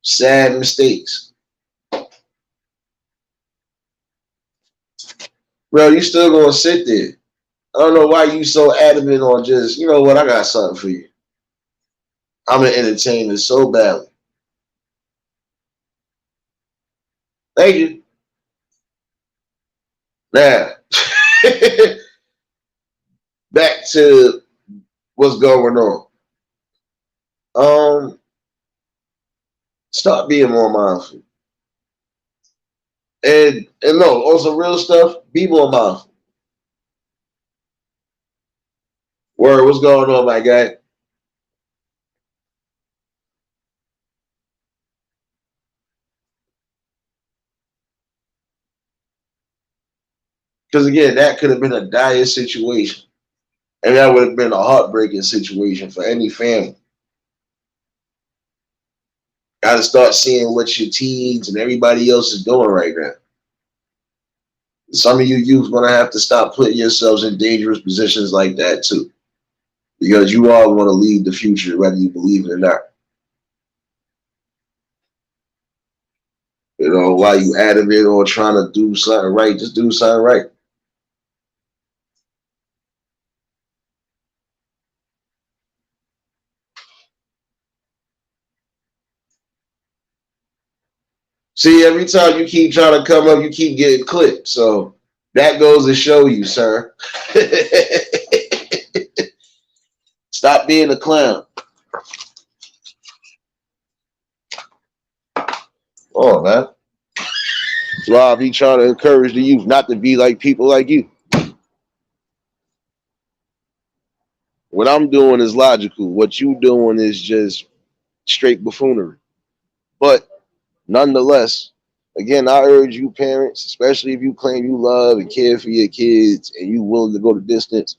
S1: Sad mistakes. Bro, you still gonna sit there. I don't know why you so adamant on just, you know what, I got something for you. I'm gonna entertain this so badly. Thank you. Now, back to what's going on. Start being more mindful. And no, also real stuff, be more mindful. Word, what's going on, my guy? Because again, that could have been a dire situation. And that would have been a heartbreaking situation for any family. Got to start seeing what your teens and everybody else is doing right now. Some of you youth going to have to stop putting yourselves in dangerous positions like that too. Because you all want to lead the future, whether you believe it or not. You know, while you adamant or trying to do something right, just do something right. See, every time you keep trying to come up, you keep getting clipped. So that goes to show you, sir. Stop being a clown. Oh, man. Rob, he trying to encourage the youth not to be like people like you. What I'm doing is logical. What you doing is just straight buffoonery. But nonetheless, again, I urge you parents, especially if you claim you love and care for your kids and you willing to go the distance,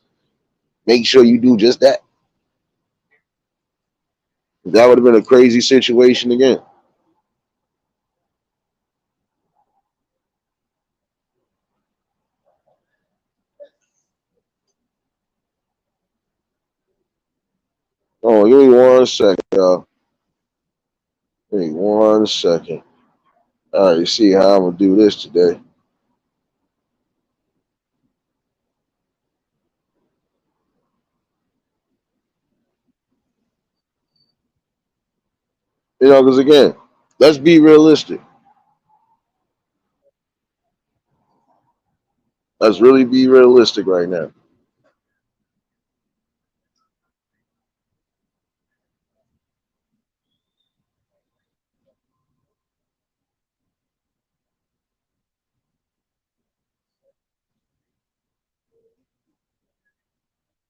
S1: make sure you do just that. That would have been a crazy situation again. Oh, give me 1 second, y'all.
S2: Give me 1 second. All right, see how I'm gonna do this today. Because again, let's be realistic. Let's really be realistic right now.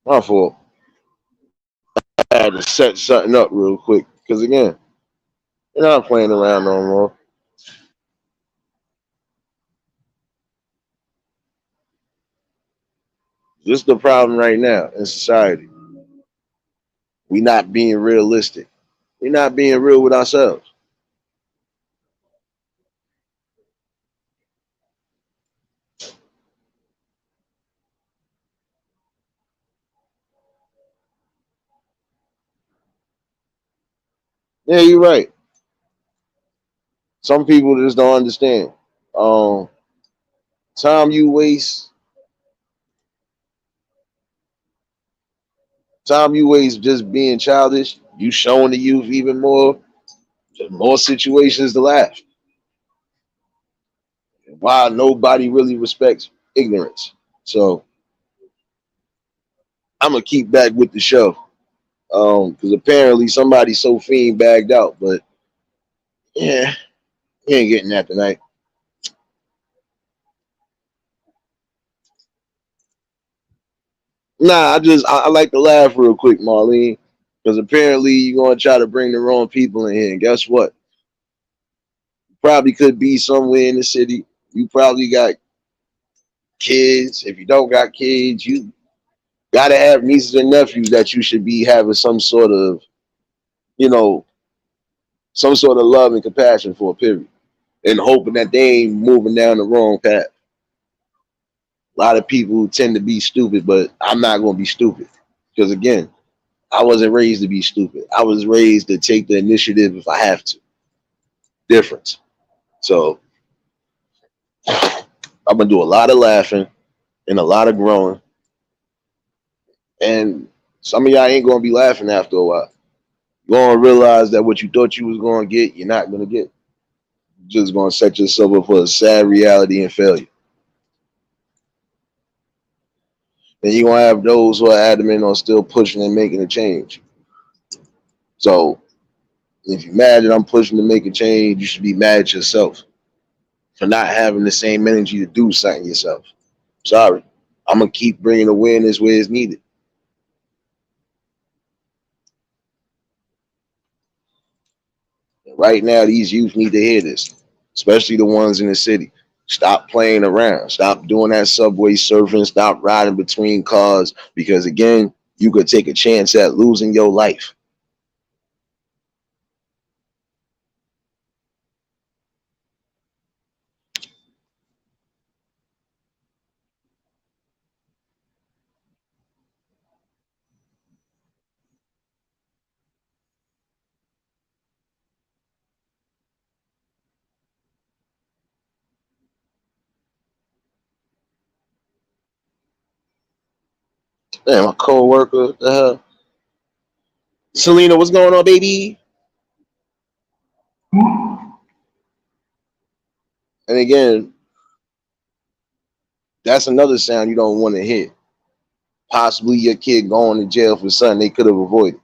S2: My fault. I had to set something up real quick. Because again, you're not playing around no more. This is the problem right now in society. We not being realistic. We're not being real with ourselves. Yeah, you're right. Some people just don't understand. Um, time you waste, time you waste just being childish. You showing the youth even more situations to laugh. Why nobody really respects ignorance. So I'm gonna keep back with the show. Because apparently somebody's so fiend bagged out, but yeah, he ain't getting that tonight. Nah, I like to laugh real quick, Marlene, because apparently you're gonna try to bring the wrong people in here. And guess what? Probably could be somewhere in the city. You probably got kids. If you don't got kids, you gotta have nieces and nephews that you should be having some sort of, you know, some sort of love and compassion for, period. And hoping that they ain't moving down the wrong path. A lot of people tend to be stupid, but I'm not gonna be stupid. Because again, I wasn't raised to be stupid. I was raised to take the initiative if I have to. Difference. So I'm gonna do a lot of laughing and a lot of growing. And some of y'all ain't gonna be laughing after a while. You're gonna realize that what you thought you was gonna get, you're not gonna get. You're just gonna set yourself up for a sad reality and failure. And you're gonna have those who are adamant on still pushing and making a change. So if you're mad that I'm pushing to make a change, you should be mad at yourself for not having the same energy to do something yourself. Sorry. I'm gonna keep bringing awareness where it's needed. Right now, these youth need to hear this, especially the ones in the city. Stop playing around. Stop doing that subway surfing. Stop riding between cars because, again, you could take a chance at losing your life. Man, my co-worker, the hell? Selena, what's going on, baby? And again, that's another sound you don't want to hear. Possibly your kid going to jail for something they could have avoided.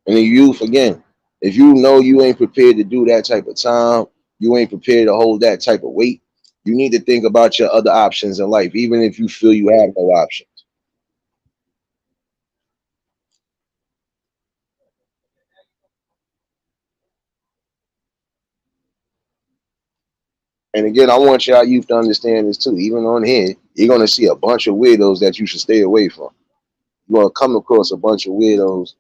S2: And the youth, again, if you know you ain't prepared to do that type of time, you ain't prepared to hold that type of weight, you need to think about your other options in life, even if you feel you have no options. And again, I want y'all youth to understand this too. Even on here, you're gonna see a bunch of weirdos that you should stay away from. You're gonna come across a bunch of weirdos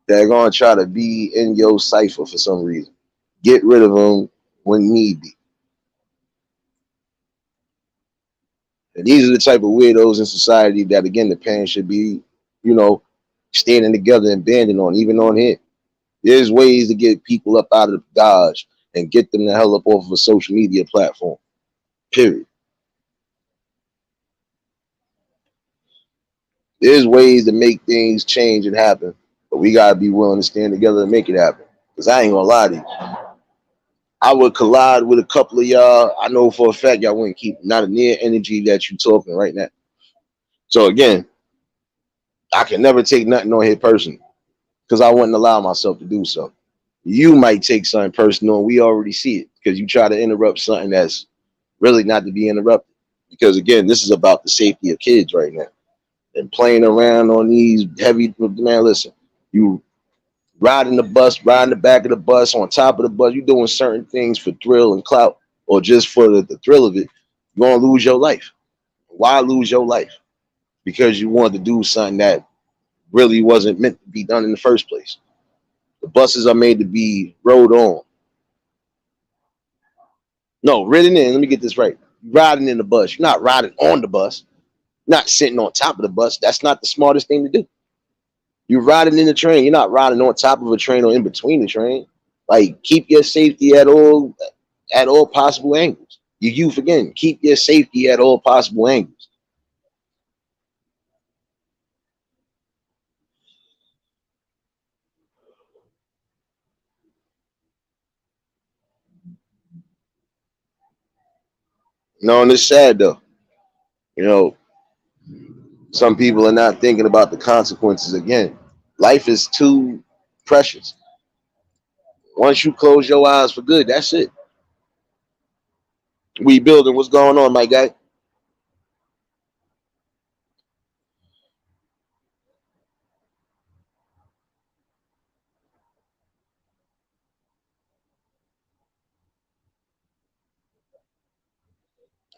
S2: that are gonna try to be in your cipher for some reason. Get rid of them when need be. And these are the type of weirdos in society that, again, the parents should be, you know, standing together and banding on, even on here. There's ways to get people up out of Dodge and get them the hell up off of a social media platform. Period. There's ways to make things change and happen, but we gotta be willing to stand together and make it happen. Cause I ain't gonna lie to you. I would collide with a couple of y'all. I know for a fact y'all wouldn't keep not a near energy that you talking right now. So again, I can never take nothing on here personally because I wouldn't allow myself to do so. You might take something personal, and we already see it because you try to interrupt something that's really not to be interrupted. Because again, this is about the safety of kids right now. And playing around on these heavy, man, listen, you riding the bus, riding the back of the bus, on top of the bus, you doing certain things for thrill and clout or just for the thrill of it, you're going to lose your life. Why lose your life? Because you wanted to do something that really wasn't meant to be done in the first place. The buses are made to be rode on. No, ridden in, let me get this right. Riding in the bus. You're not riding on the bus, not sitting on top of the bus. That's not the smartest thing to do. You're riding in the train. You're not riding on top of a train or in between the train. Like, keep your safety at all possible angles. Your youth, again, keep your safety at all possible angles. No, and it's sad though. You know, some people are not thinking about the consequences again. Life is too precious. Once you close your eyes for good, that's it. We building. What's going on, my guy?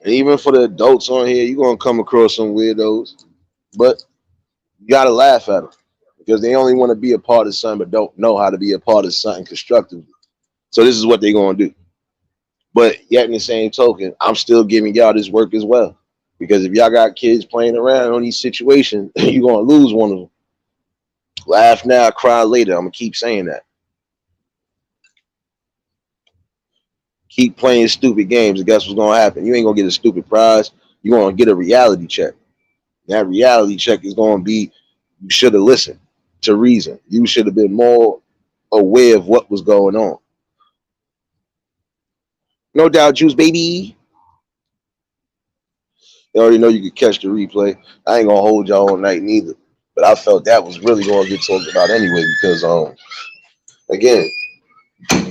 S2: And even for the adults on here, you're gonna come across some weirdos, but you gotta laugh at them because they only want to be a part of something, but don't know how to be a part of something constructively. So this is what they're gonna do. But yet, in the same token, I'm still giving y'all this work as well. Because if y'all got kids playing around on these situations, you're gonna lose one of them. Laugh now, cry later. I'm gonna keep saying that. Keep playing stupid games, and guess what's gonna happen? You ain't gonna get a stupid prize. You're gonna get a reality check. That reality check is gonna be you should have listened to reason. You should have been more aware of what was going on. No doubt, Juice baby. You already know you could catch the replay. I ain't gonna hold y'all all night neither. But I felt that was really gonna get talked about anyway because again,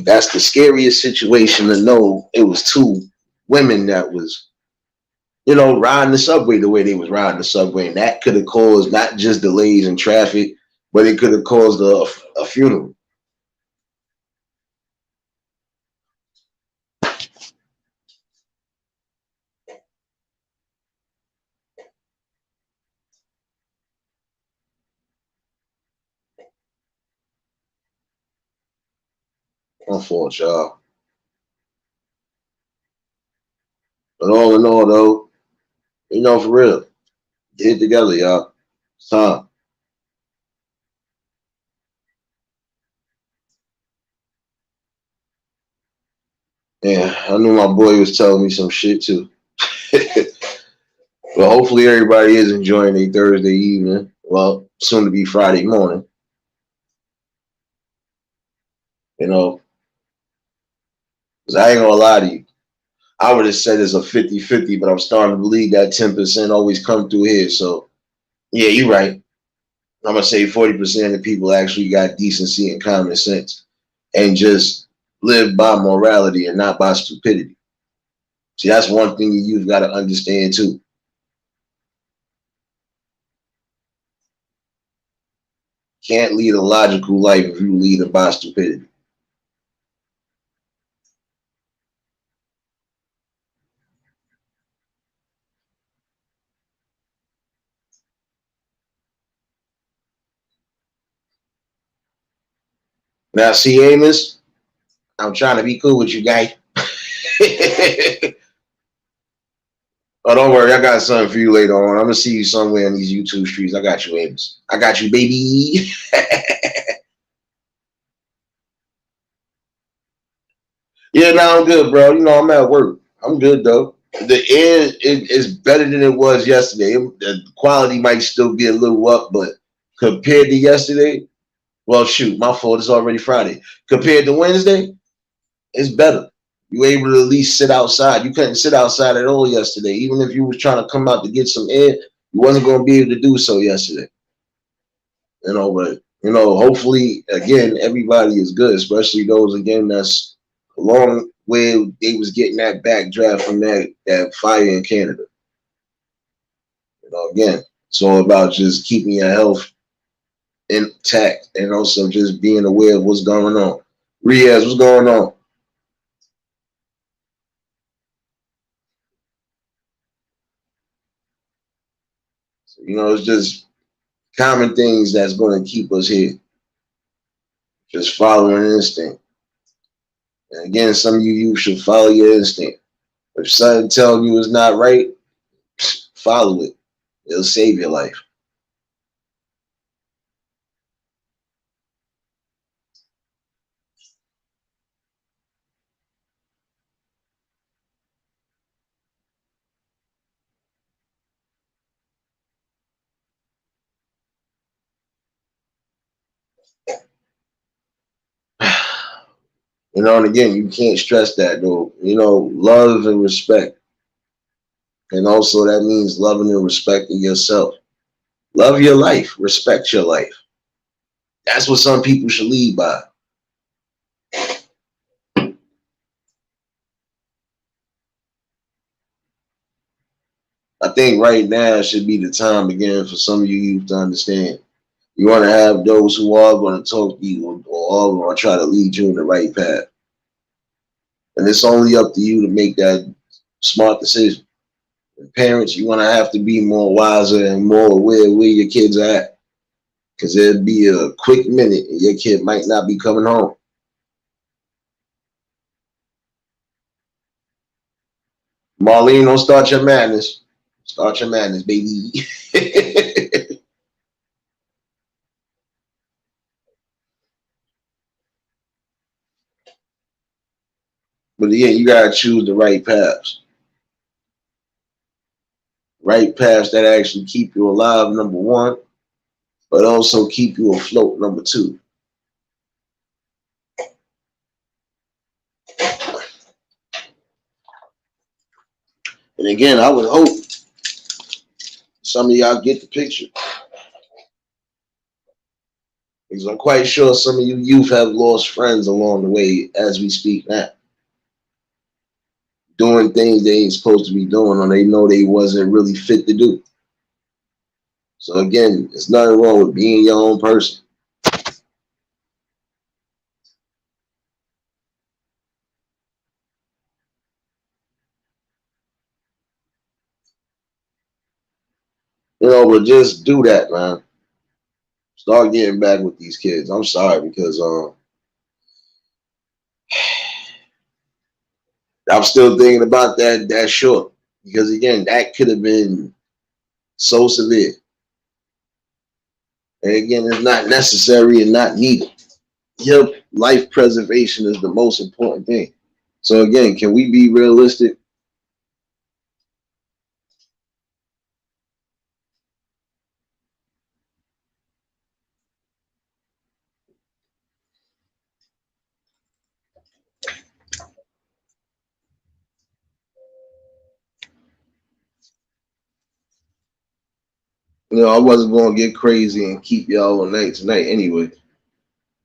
S2: that's the scariest situation to know it was two women that was, riding the subway the way they was riding the subway. And that could have caused not just delays in traffic, but it could have caused a funeral. My fault, y'all. But all in all, though, for real, get it together, y'all. It's time. Yeah, I knew my boy was telling me some shit too. Well, hopefully everybody is enjoying a Thursday evening. Well, soon to be Friday morning. Because I ain't gonna lie to you. I would have said it's a 50-50, but I'm starting to believe that 10% always come through here. So, yeah, you're right. I'm going to say 40% of the people actually got decency and common sense and just live by morality and not by stupidity. See, that's one thing you've got to understand, too. Can't lead a logical life if you lead it by stupidity. Now, see, Amos, I'm trying to be cool with you, guy. Oh, don't worry. I got something for you later on. I'm going to see you somewhere in these YouTube streets. I got you, Amos. I got you, baby.
S1: Yeah, now I'm good, bro. You know, I'm at work. I'm good though. The air is better than it was yesterday. The quality might still be a little up, but compared to yesterday, well, shoot, my fault. It's already Friday. Compared to Wednesday, it's better. You were able to at least sit outside. You couldn't sit outside at all yesterday. Even if you was trying to come out to get some air, you wasn't going to be able to do so yesterday. You know, but you know, hopefully, again, everybody is good, especially those again that's a long way they was getting that backdraft from that fire in Canada. You know, again, it's all about just keeping your health intact and also just being aware of what's going on. Riaz, what's going on? So, you know, it's just common things that's going to keep us here. Just following instinct. And again, some of you should follow your instinct. If something telling you it's not right, follow it. It'll save your life. You know, and again, you can't stress that though. You know, love and respect. And also that means loving and respecting yourself. Love your life, respect your life. That's what some people should lead by. I think right now should be the time again for some of you youth to understand. You want to have those who are going to talk to you or are going to try to lead you in the right path. And it's only up to you to make that smart decision. And parents, you want to have to be more wiser and more aware where your kids are at. Because there'll be a quick minute and your kid might not be coming home. Marlene, don't start your madness. Start your madness, baby. But again, you gotta choose the right paths. Right paths that actually keep you alive, number one, but also keep you afloat, number two. And again, I would hope some of y'all get the picture. Because I'm quite sure some of you youth have lost friends along the way as we speak now. Doing things they ain't supposed to be doing or they know they wasn't really fit to do. So again, there's nothing wrong with being your own person. You know, but just do that, man. Start getting back with these kids. I'm sorry because I'm still thinking about that short. Because again, that could have been so severe. And again, it's not necessary and not needed. Your life preservation is the most important thing. So again, can we be realistic? You know, I wasn't going to get crazy and keep y'all all night tonight anyway.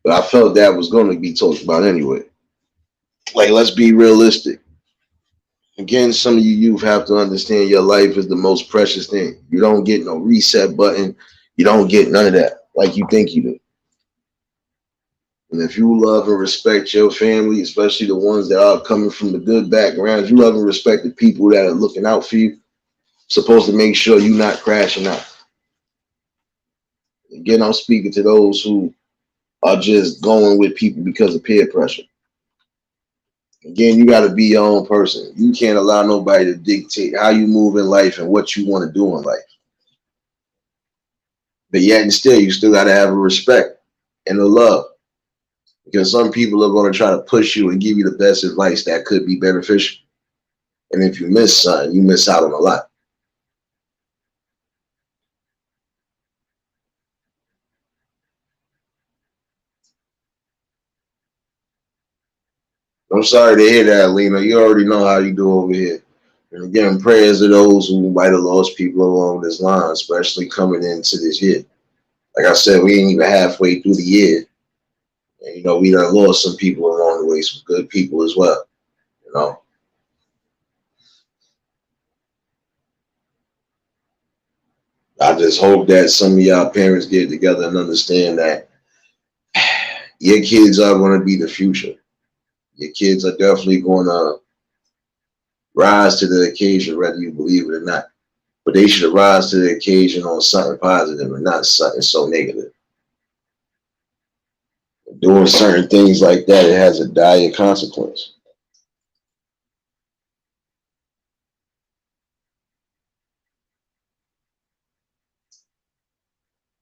S1: But I felt that was going to be talked about anyway. Like, let's be realistic. Again, some of you youth have to understand your life is the most precious thing. You don't get no reset button. You don't get none of that like you think you do. And if you love and respect your family, especially the ones that are coming from the good backgrounds, you love and respect the people that are looking out for you, supposed to make sure you're not crashing out. Again, I'm speaking to those who are just going with people because of peer pressure. Again, you got to be your own person. You can't allow nobody to dictate how you move in life and what you want to do in life. But yet and still, you still got to have a respect and a love. Because some people are going to try to push you and give you the best advice that could be beneficial. And if you miss something, you miss out on a lot. I'm sorry to hear that, Lena. You already know how you do over here. And again, prayers to those who might have lost people along this line, especially coming into this year. Like I said, we ain't even halfway through the year. And, we done lost some people along the way, some good people as well, you know. I just hope that some of y'all parents get together and understand that your kids are going to be the future. Your kids are definitely going to rise to the occasion, whether you believe it or not. But they should rise to the occasion on something positive and not something so negative. Doing certain things like that, it has a dire consequence.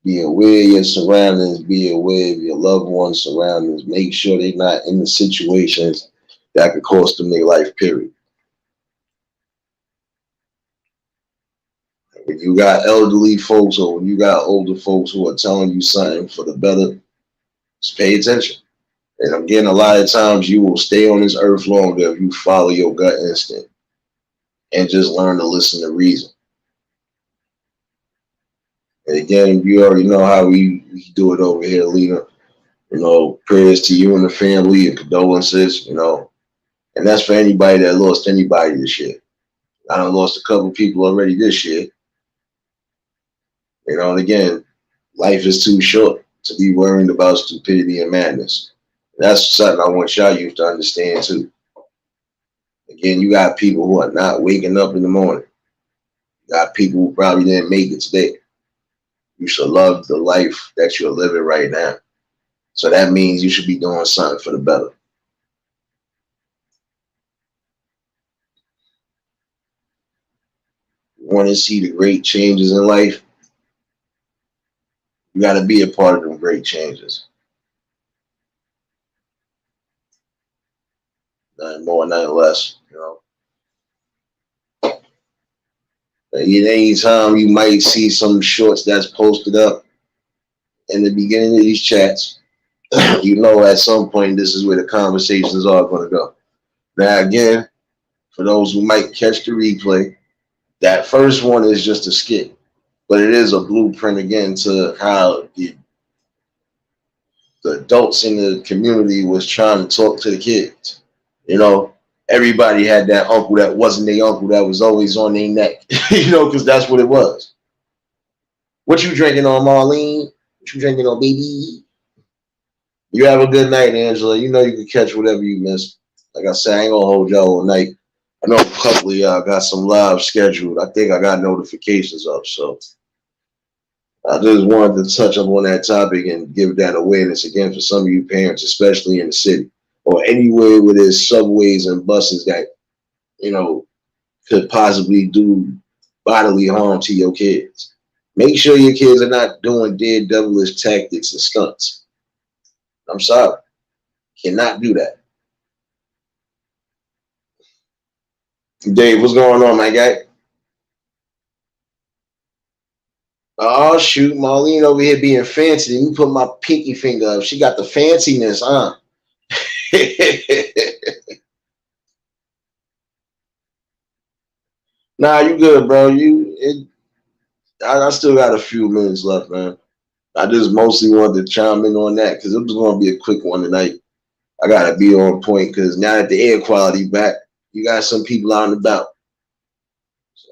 S1: Be aware of your surroundings, be aware of your loved ones' surroundings. Make sure they're not in the situations that could cost them their life, period. When you got elderly folks or when you got older folks who are telling you something for the better, just pay attention. And again, a lot of times you will stay on this earth longer if you follow your gut instinct and just learn to listen to reason. And again, you already know how we do it over here, Lena. Prayers to you and the family and condolences, And that's for anybody that lost anybody this year. I done lost a couple people already this year. And again, life is too short to be worrying about stupidity and madness. And that's something I want y'all youth to understand too. Again, you got people who are not waking up in the morning. You got people who probably didn't make it today. You should love the life that you're living right now. So that means you should be doing something for the better. You want to see the great changes in life? You got to be a part of them great changes. Nothing more, nothing less. Anytime you might see some shorts that's posted up in the beginning of these chats, at some point this is where the conversations are going to go. Now, again, for those who might catch the replay, that first one is just a skit, but it is a blueprint again to how the adults in the community was trying to talk to the kids. Everybody had that uncle that wasn't their uncle that was always on their neck, because that's what it was. What you drinking on, Marlene? What you drinking on, baby? You have a good night, Angela. You can catch whatever you miss. Like I said, I ain't gonna hold y'all all night. I know a couple of y'all got some live scheduled. I think I got notifications up, so I just wanted to touch up on that topic and give that awareness again for some of you parents, especially in the city or anywhere where there's subways and buses that, could possibly do bodily harm to your kids. Make sure your kids are not doing dead devilish tactics and stunts. I'm sorry. Cannot do that. Dave, what's going on, my guy? Oh, shoot. Marlene over here being fancy. You put my pinky finger up. She got the fanciness, huh? Nah, you good, bro. I still got a few minutes left, man. I just mostly wanted to chime in on that because it was going to be a quick one tonight. I got to be on point because now that the air quality back, you got some people out and about. So,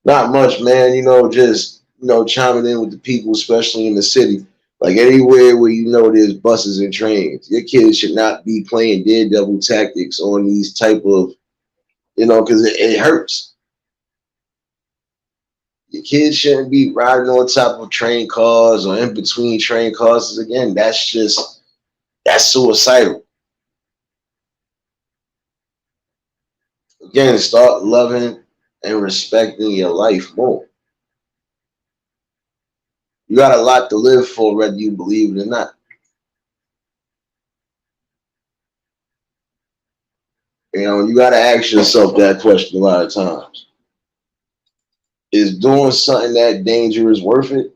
S1: not much, man. Just, chiming in with the people, especially in the city. Like anywhere where there's buses and trains. Your kids should not be playing daredevil tactics on these type of, because it hurts. Your kids shouldn't be riding on top of train cars or in between train cars. Again, that's suicidal. Again, start loving and respecting your life more.
S2: You got a lot to live for, whether you believe it or not. You know, you got to ask yourself that question a lot of times. Is doing something that dangerous worth it?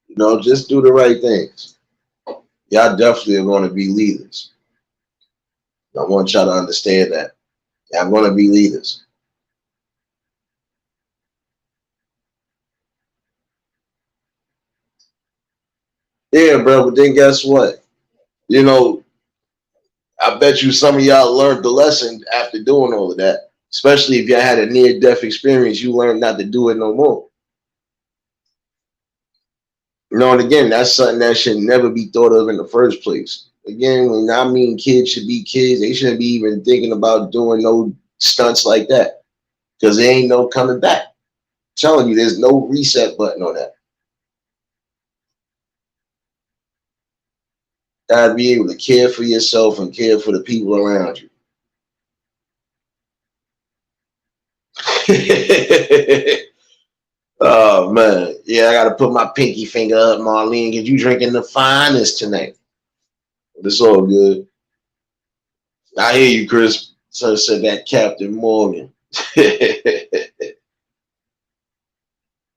S2: You know, just do the right things. Y'all definitely are going to be leaders. I want y'all to understand that. Y'all going to be leaders. Yeah, bro, but then guess what? You know, I bet you some of y'all learned the lesson after doing all of that. Especially if y'all had a near-death experience, you learned not to do it no more. You know, and again, that's something that should never be thought of in the first place. Again, when I mean kids should be kids, they shouldn't be even thinking about doing no stunts like that because there ain't no coming back. I'm telling you, there's no reset button on that. Gotta be able to care for yourself and care for the people around you. Oh man, yeah, I gotta put my pinky finger up, Marlene, because you drinking the finest tonight. But it's all good. I hear you, Chris. So said that Captain Morgan.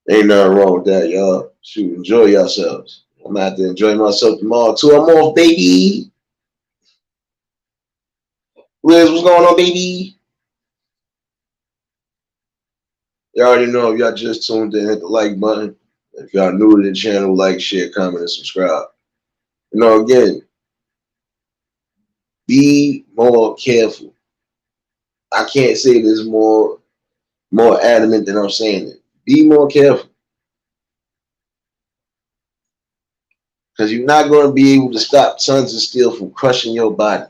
S2: Ain't nothing wrong with that, y'all. Shoot, enjoy yourselves. I'm out there enjoying myself tomorrow too. I'm off, baby. Liz, what's going on, baby? You already know if y'all just tuned in, hit the like button. If y'all new to the channel, like, share, comment, and subscribe. You know, again, be more careful. I can't say this more adamant than I'm saying it. Be more careful. Because you're not going to be able to stop tons of steel from crushing your body,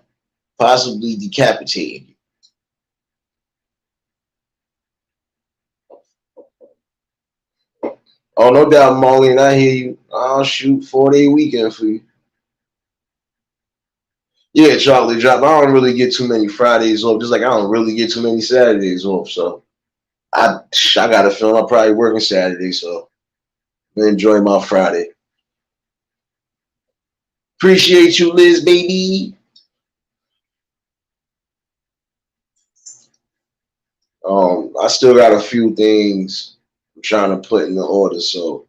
S2: possibly decapitating you. Oh, no doubt, Marlene, I hear you. I'll shoot 4-day weekend for you. Yeah, Charlie Drop. I don't really get too many Fridays off, just like I don't really get too many Saturdays off. So I got a feeling I'm probably working Saturday, so I'm enjoy my Friday. Appreciate you, Liz, baby. I still got a few things I'm trying to put in the order, so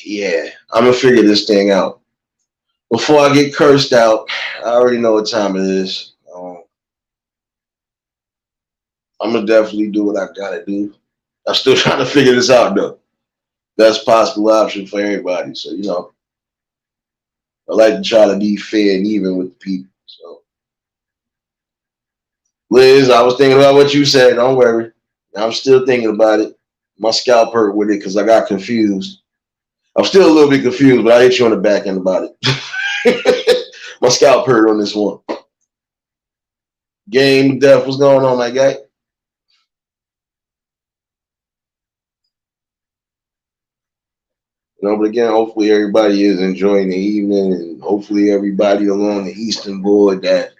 S2: yeah, I'm gonna figure this thing out. Before I get cursed out, I already know what time it is. I'm gonna definitely do what I gotta do. I'm still trying to figure this out though. Best possible option for everybody. So, you know, I like to try to be fair and even with the people. So, Liz, I was thinking about what you said. Don't worry. I'm still thinking about it. My scalp hurt with it because I got confused. I'm still a little bit confused, but I hit you on the back end about it. My scalp hurt on this one. Game of Death, what's going on, my guy? You know, but again, hopefully everybody is enjoying the evening, and hopefully everybody along the Eastern board that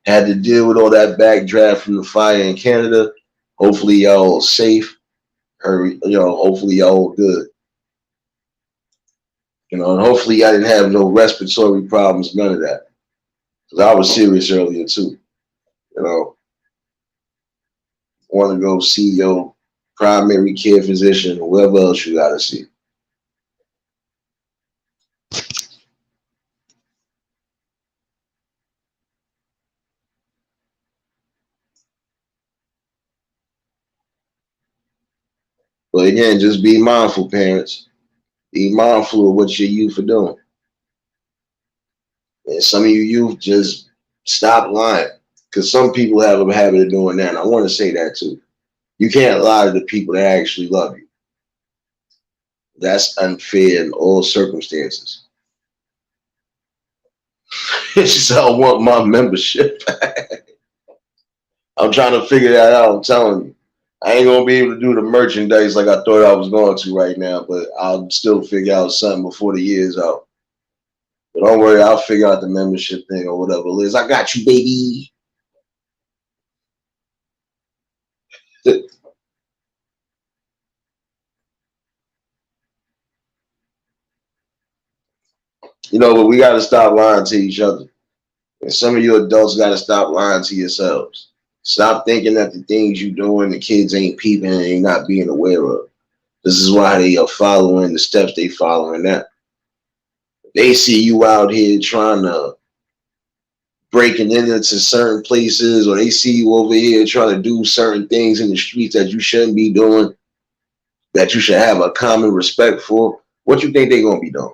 S2: had to deal with all that backdraft from the fire in Canada, hopefully y'all safe. Or, you know, hopefully y'all good. You know, and hopefully I didn't have no respiratory problems, none of that. Because I was serious earlier too. You know, want to go see your primary care physician, whoever else you got to see. But again, just be mindful, parents. Be mindful of what your youth are doing. And some of you youth just stop lying. Because some people have a habit of doing that. And I want to say that too. You can't lie to the people that actually love you. That's unfair in all circumstances. She said, I want my membership. I'm trying to figure that out. I'm telling you.
S1: I ain't gonna be able to do the merchandise like I thought I was going to right now, but I'll still figure out something before the year's out. But don't worry, I'll figure out the membership thing or whatever it is. I got you, baby. You know, but we got to stop lying to each other. And some of you adults got to stop lying to yourselves. Stop thinking that the things you doing, the kids ain't peeping and ain't not being aware of. This is why they are following the steps they following now. They see you out here trying to breaking into certain places, or they see you over here trying to do certain things in the streets that you shouldn't be doing, that you should have a common respect for. What you think they're gonna be doing?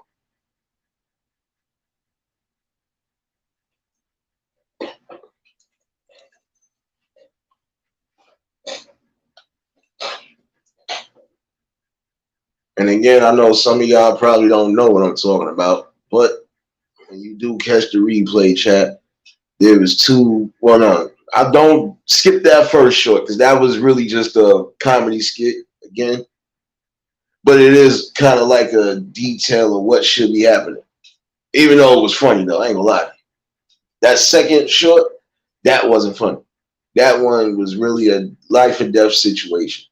S1: And again, I know some of y'all probably don't know what I'm talking about, but when you do catch the replay, chat, there was two. Well, no, I don't skip that first short because that was really just a comedy skit again. But it is kind of like a detail of what should be happening. Even though it was funny, though, I ain't gonna lie. That second short, that wasn't funny. That one was really a life and death situation.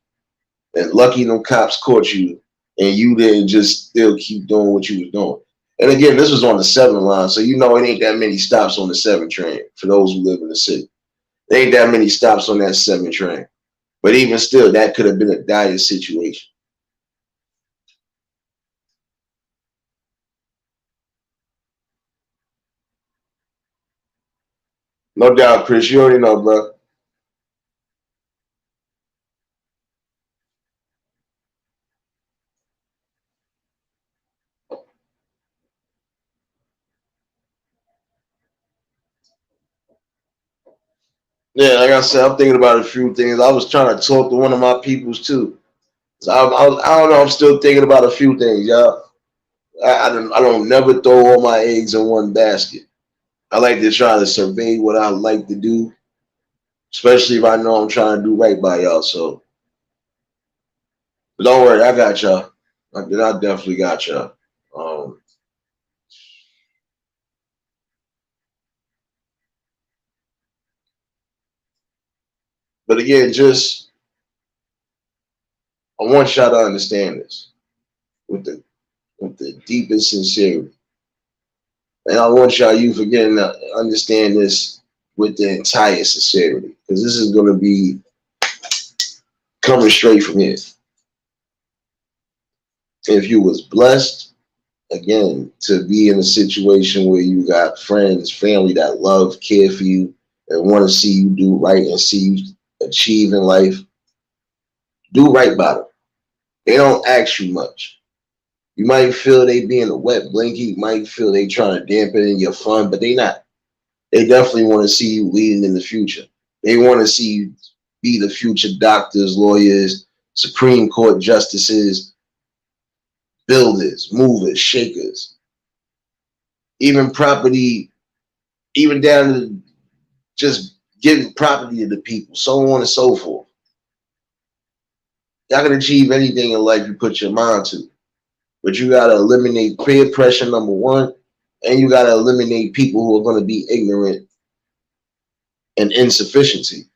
S1: And lucky them cops caught you and you didn't just still keep doing what you was doing. And again, this was on the 7 line, so you know it ain't that many stops on the 7 train for those who live in the city. There ain't that many stops on that 7 train. But even still, that could have been a dire situation. No doubt, Chris. You already know, bro. Yeah, like I said, I'm thinking about a few things. I was trying to talk to one of my peoples too. So I don't know. I'm still thinking about a few things, y'all. I don't never throw all my eggs in one basket. I like to try to survey what I like to do, especially if I know I'm trying to do right by y'all. So, but don't worry, I got y'all. I definitely got y'all. Um, but again, just I want y'all to understand this with the deepest sincerity. And I want y'all youth again to understand this with the entire sincerity. Because this is gonna be coming straight from here. If you was blessed, again, to be in a situation where you got friends, family that love, care for you, and want to see you do right and see you achieve in life, do right by them. They don't ask you much. You might feel they being a wet blanket. You might feel they trying to dampen your fun, but they not. They definitely want to see you leading in the future. They want to see you be the future doctors, lawyers, Supreme Court justices, builders, movers, shakers, even property, even down to just giving property to the people, so on and so forth. Y'all can achieve anything in life you put your mind to, but you got to eliminate peer pressure, number one, and you got to eliminate people who are going to be ignorant and insufficiency.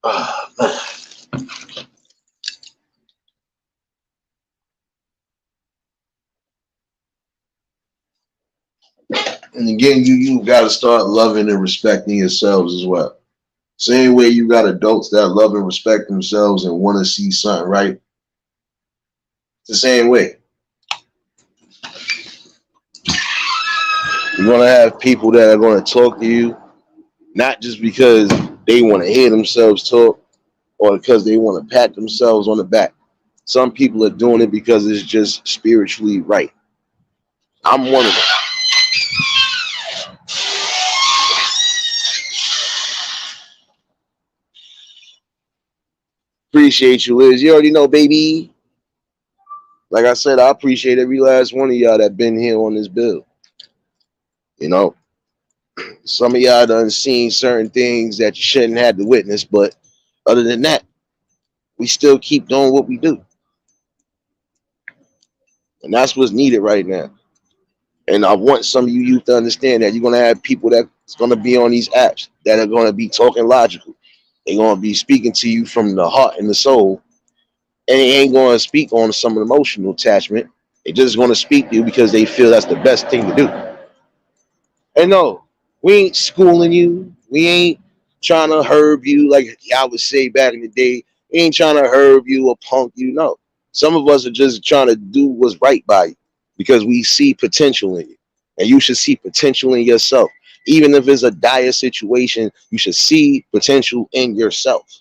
S1: Ah, man. And again, you got to start loving and respecting yourselves as well. Same way you got adults that love and respect themselves and want to see something right. It's the same way. You're going to have people that are going to talk to you, not just because they want to hear themselves talk or because they want to pat themselves on the back. Some people are doing it because it's just spiritually right. I'm one of them.
S2: Appreciate you, Liz. You already know, baby. Like I said, I appreciate every last one of y'all that been here on this bill. You know, some of y'all done seen certain things that you shouldn't have to witness, but other than that, we still keep doing what we do. And that's what's needed right now. And I want some of you youth to understand that you're gonna have people that's gonna be on these apps that are gonna be talking logical. They're gonna be speaking to you from the heart and the soul, and they ain't gonna speak on some emotional attachment. They just gonna speak to you because they feel that's the best thing to do. And no, we ain't schooling you. We ain't trying to herb you like I would say back in the day. We ain't trying to herb you or punk you. No, some of us are just trying to do what's right by you because we see potential in you, and you should see potential in yourself. Even if it's a dire situation, you should see potential in yourself.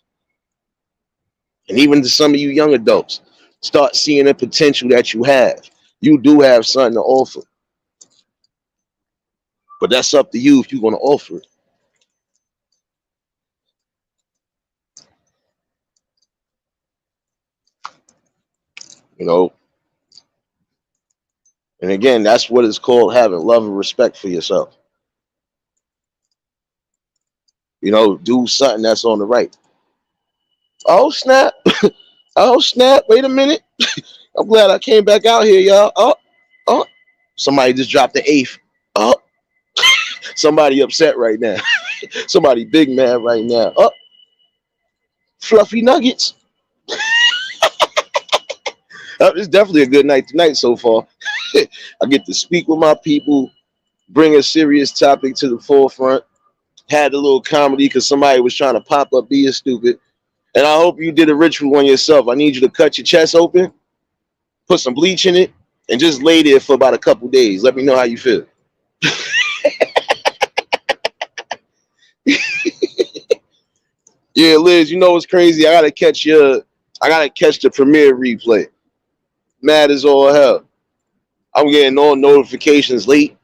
S2: And even to some of you young adults, start seeing the potential that you have. You do have something to offer, but that's up to you if you're going to offer it. You know, and again, that's what it's called having love and respect for yourself. You know, do something that's on the right. Oh snap! Oh snap! Wait a minute. I'm glad I came back out here, y'all. Oh, somebody just dropped the eighth. Oh, somebody upset right now. Somebody big mad right now. Oh, fluffy nuggets. It's definitely a good night tonight so far. I get to speak with my people, bring a serious topic to the forefront. Had a little comedy because somebody was trying to pop up being stupid. And I hope you did a ritual on yourself. I need you to cut your chest open, put some bleach in it, and just lay there for about a couple days. Let me know how you feel. Yeah, Liz, you know what's crazy? I gotta catch the premiere replay. Mad as all hell. I'm getting all notifications late.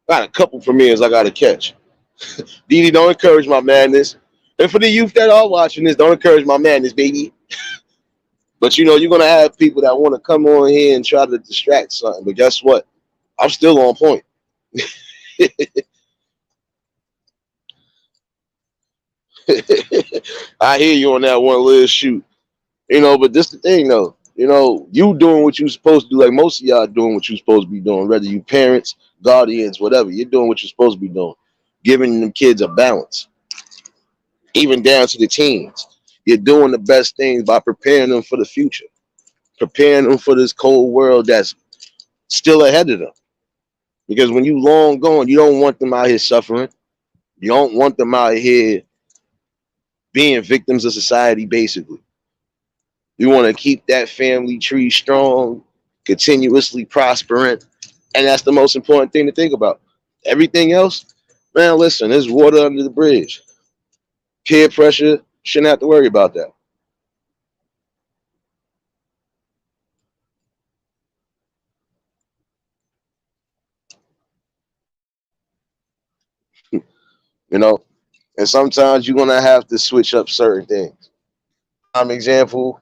S2: Got a couple premieres I gotta catch. Didi, don't encourage my madness. And for the youth that are watching this, don't encourage my madness, baby. But you know, you're gonna have people that want to come on here and try to distract something. But guess what? I'm still on point. I hear you on that one, Liz. Shoot. You know, but this the thing though. You know, you doing what you supposed to do, like most of y'all doing what you supposed to be doing, whether you parents, guardians, whatever, you're doing what you're supposed to be doing, giving them kids a balance, even down to the teens. You're doing the best things by preparing them for the future, preparing them for this cold world that's still ahead of them. Because when you long gone, you don't want them out here suffering. You don't want them out here being victims of society, basically. You want to keep that family tree strong, continuously prospering. And that's the most important thing to think about. Everything else, man, listen, there's water under the bridge. Peer pressure, shouldn't have to worry about that. You know, and sometimes you're going to have to switch up certain things. Example,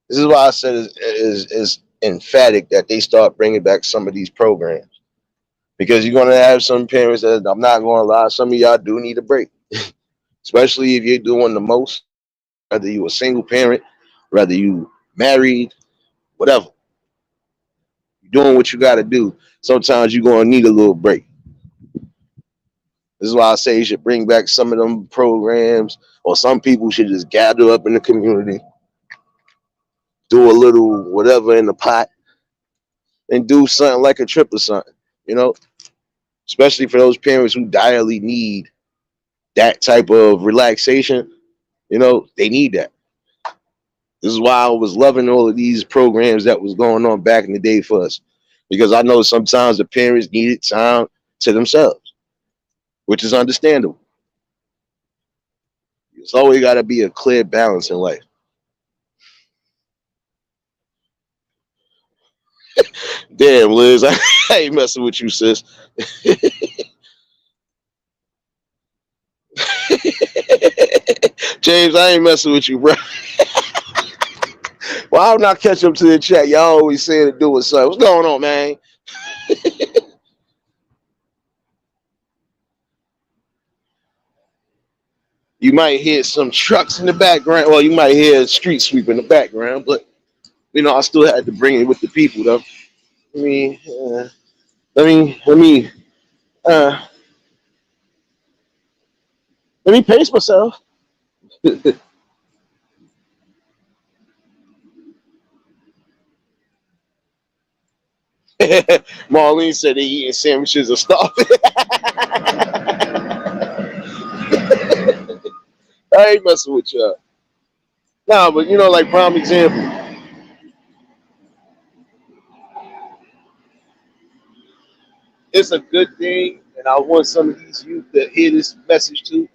S2: this is why I said is emphatic that they start bringing back some of these programs. Because you're going to have some parents that, I'm not going to lie, some of y'all do need a break. Especially if you're doing the most, whether you a single parent, whether you married, whatever. You're doing what you got to do. Sometimes you're going to need a little break. This is why I say you should bring back some of them programs, or some people should just gather up in the community, do a little whatever in the pot, and do something like a trip or something, you know, especially for those parents who direly need that type of relaxation. You know, they need that. This is why I was loving all of these programs that was going on back in the day for us, because I know sometimes the parents needed time to themselves, which is understandable. It's always got to be a clear balance in life. Damn, Liz, I ain't messing with you, sis. James, I ain't messing with you, bro. Well, I'll not catch up to the chat. Y'all always saying to do with something. What's going on, man? You might hear some trucks in the background. Well, you might hear a street sweep in the background, but I still had to bring it with the people, though. I mean, let me, uh, let me pace myself. Marlene said they eating sandwiches or stuff. I ain't messing with y'all. Nah, but like prime example. It's a good thing, and I want some of these youth to hear this message too.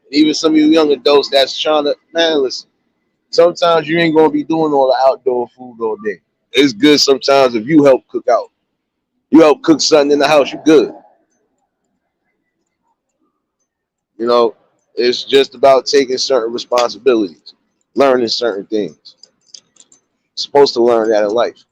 S2: And even some of you young adults that's trying to, man, listen. Sometimes you ain't gonna be doing all the outdoor food all day. It's good sometimes if you help cook out. You help cook something in the house, you good. You know, it's just about taking certain responsibilities, learning certain things. You're supposed to learn that in life.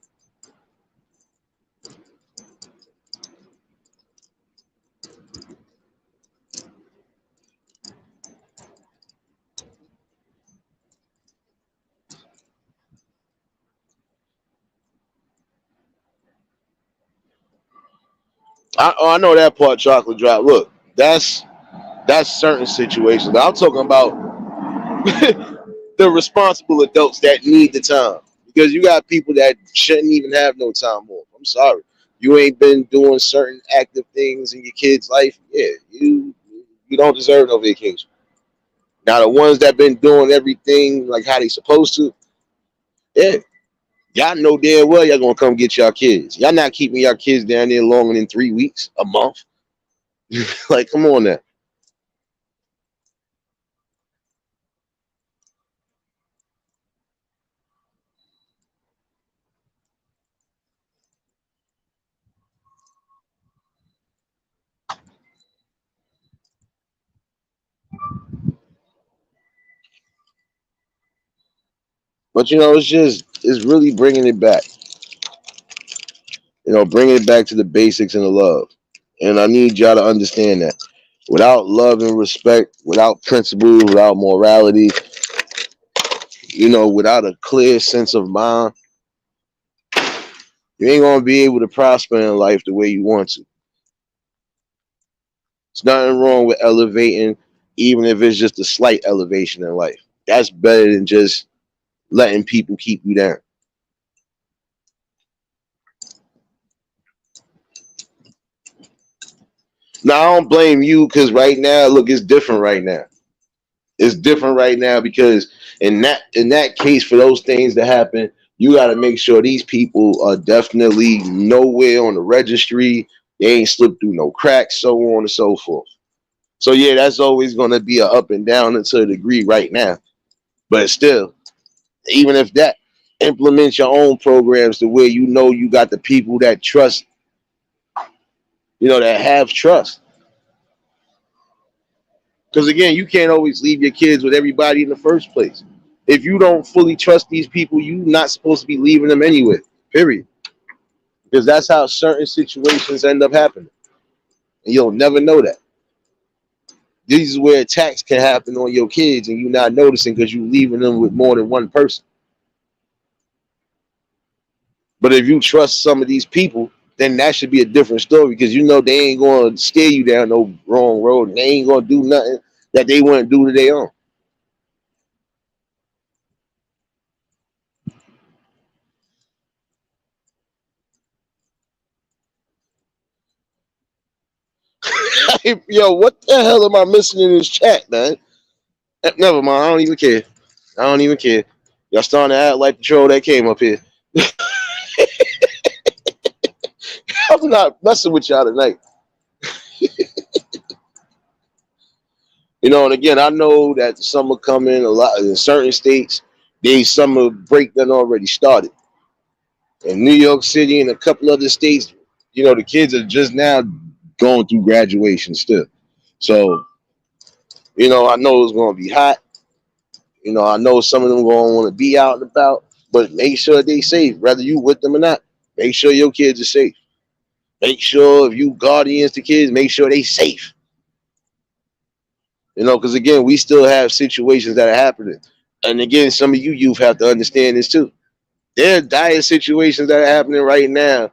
S2: I know that part, chocolate drop. Look, that's certain situations. I'm talking about the responsible adults that need the time. Because you got people that shouldn't even have no time off. I'm sorry. You ain't been doing certain active things in your kid's life. Yeah, you don't deserve no vacation. Now the ones that been doing everything like how they supposed to, yeah, y'all know damn well y'all gonna come get y'all kids. Y'all not keeping y'all kids down there longer than 3 weeks, a month. Like, come on now. But it's really bringing it back. Bringing it back to the basics and the love. And I need y'all to understand that. Without love and respect, without principles, without morality, without a clear sense of mind, you ain't gonna be able to prosper in life the way you want to. There's nothing wrong with elevating, even if it's just a slight elevation in life. That's better than just letting people keep you down. Now I don't blame you because right now, look, it's different right now. It's different right now because in that case, for those things to happen, you got to make sure these people are definitely nowhere on the registry. They ain't slipped through no cracks, so on and so forth. So yeah, that's always going to be a up and down to a degree right now. But still, even if that, implement your own programs to where you got the people that trust, that have trust. Because again, you can't always leave your kids with everybody in the first place. If you don't fully trust these people, you're not supposed to be leaving them anyway. Period. Because that's how certain situations end up happening. And you'll never know that. This is where attacks can happen on your kids and you're not noticing because you're leaving them with more than one person. But if you trust some of these people, then that should be a different story because they ain't going to steer you down no wrong road and they ain't going to do nothing that they wouldn't do to their own. Yo, what the hell am I missing in this chat, man? Never mind. I don't even care. I don't even care. Y'all starting to act like the troll that came up here. I'm not messing with y'all tonight. And again, I know that the summer coming a lot in certain states. The summer break done already started. In New York City and a couple other states, the kids are just now going through graduation still. So, I know it's going to be hot. You know, I know some of them gonna want to be out and about, but make sure they safe, whether you with them or not. Make sure your kids are safe. Make sure if you guardians to kids, make sure they safe. You know, because again, we still have situations that are happening. And again, some of you youth have to understand this too. There are dire situations that are happening right now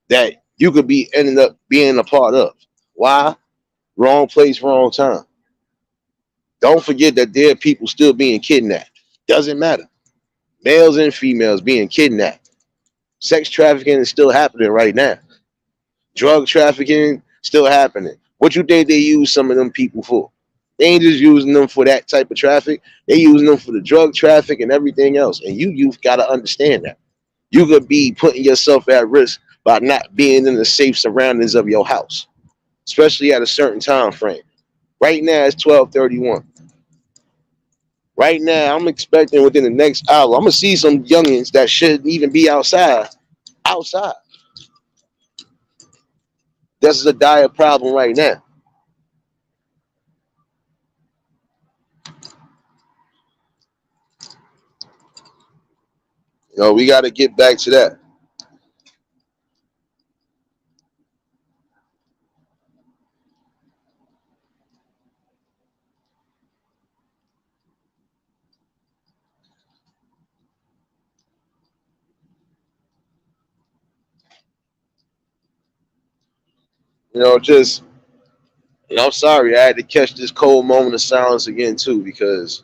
S2: that you could be ending up being a part of. Why? Wrong place, wrong time. Don't forget that there are people still being kidnapped. Doesn't matter. Males and females being kidnapped. Sex trafficking is still happening right now. Drug trafficking still happening. What you think they use some of them people for? They ain't just using them for that type of traffic. They using them for the drug traffic and everything else. And you've got to understand that. You could be putting yourself at risk by not being in the safe surroundings of your house, especially at a certain time frame. Right now it's 12:31. Right now I'm expecting within the next hour, I'm gonna see some youngins that shouldn't even be outside. Outside. This is a dire problem right now. You know, we got to get back to that. You know, just I'm sorry I had to catch this cold moment of silence again too, because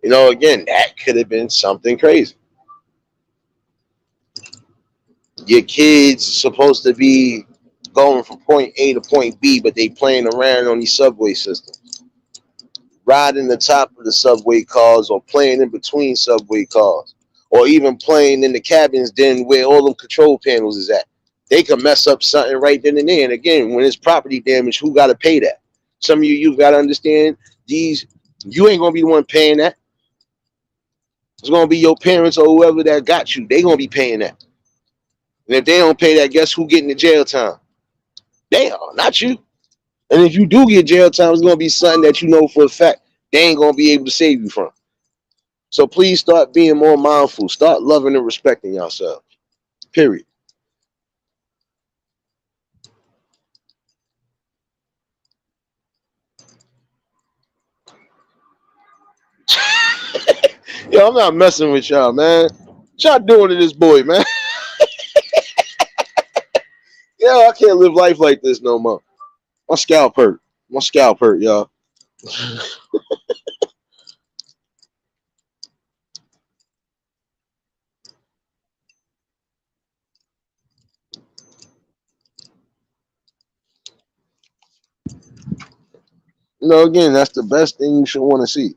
S2: again, that could have been something crazy. Your kids supposed to be going from point A to point B, but they playing around on these subway systems, riding the top of the subway cars or playing in between subway cars, or even playing in the cabins then where all them control panels is at. They could mess up something right then and there. And again, when it's property damage, who got to pay that? Some of you've got to understand these. You ain't gonna be the one paying that. It's gonna be your parents or whoever that got you. They gonna be paying that. And if they don't pay that, guess who getting the jail time? They are, not you. And if you do get jail time, it's gonna be something that you know for a fact they ain't gonna be able to save you from. So please start being more mindful. Start loving and respecting yourself. Period. Yo, I'm not messing with y'all, man. What y'all doing to this boy, man? Yo, I can't live life like this no more. My scalp hurt. My scalp hurt, y'all. Again, that's the best thing you should want to see.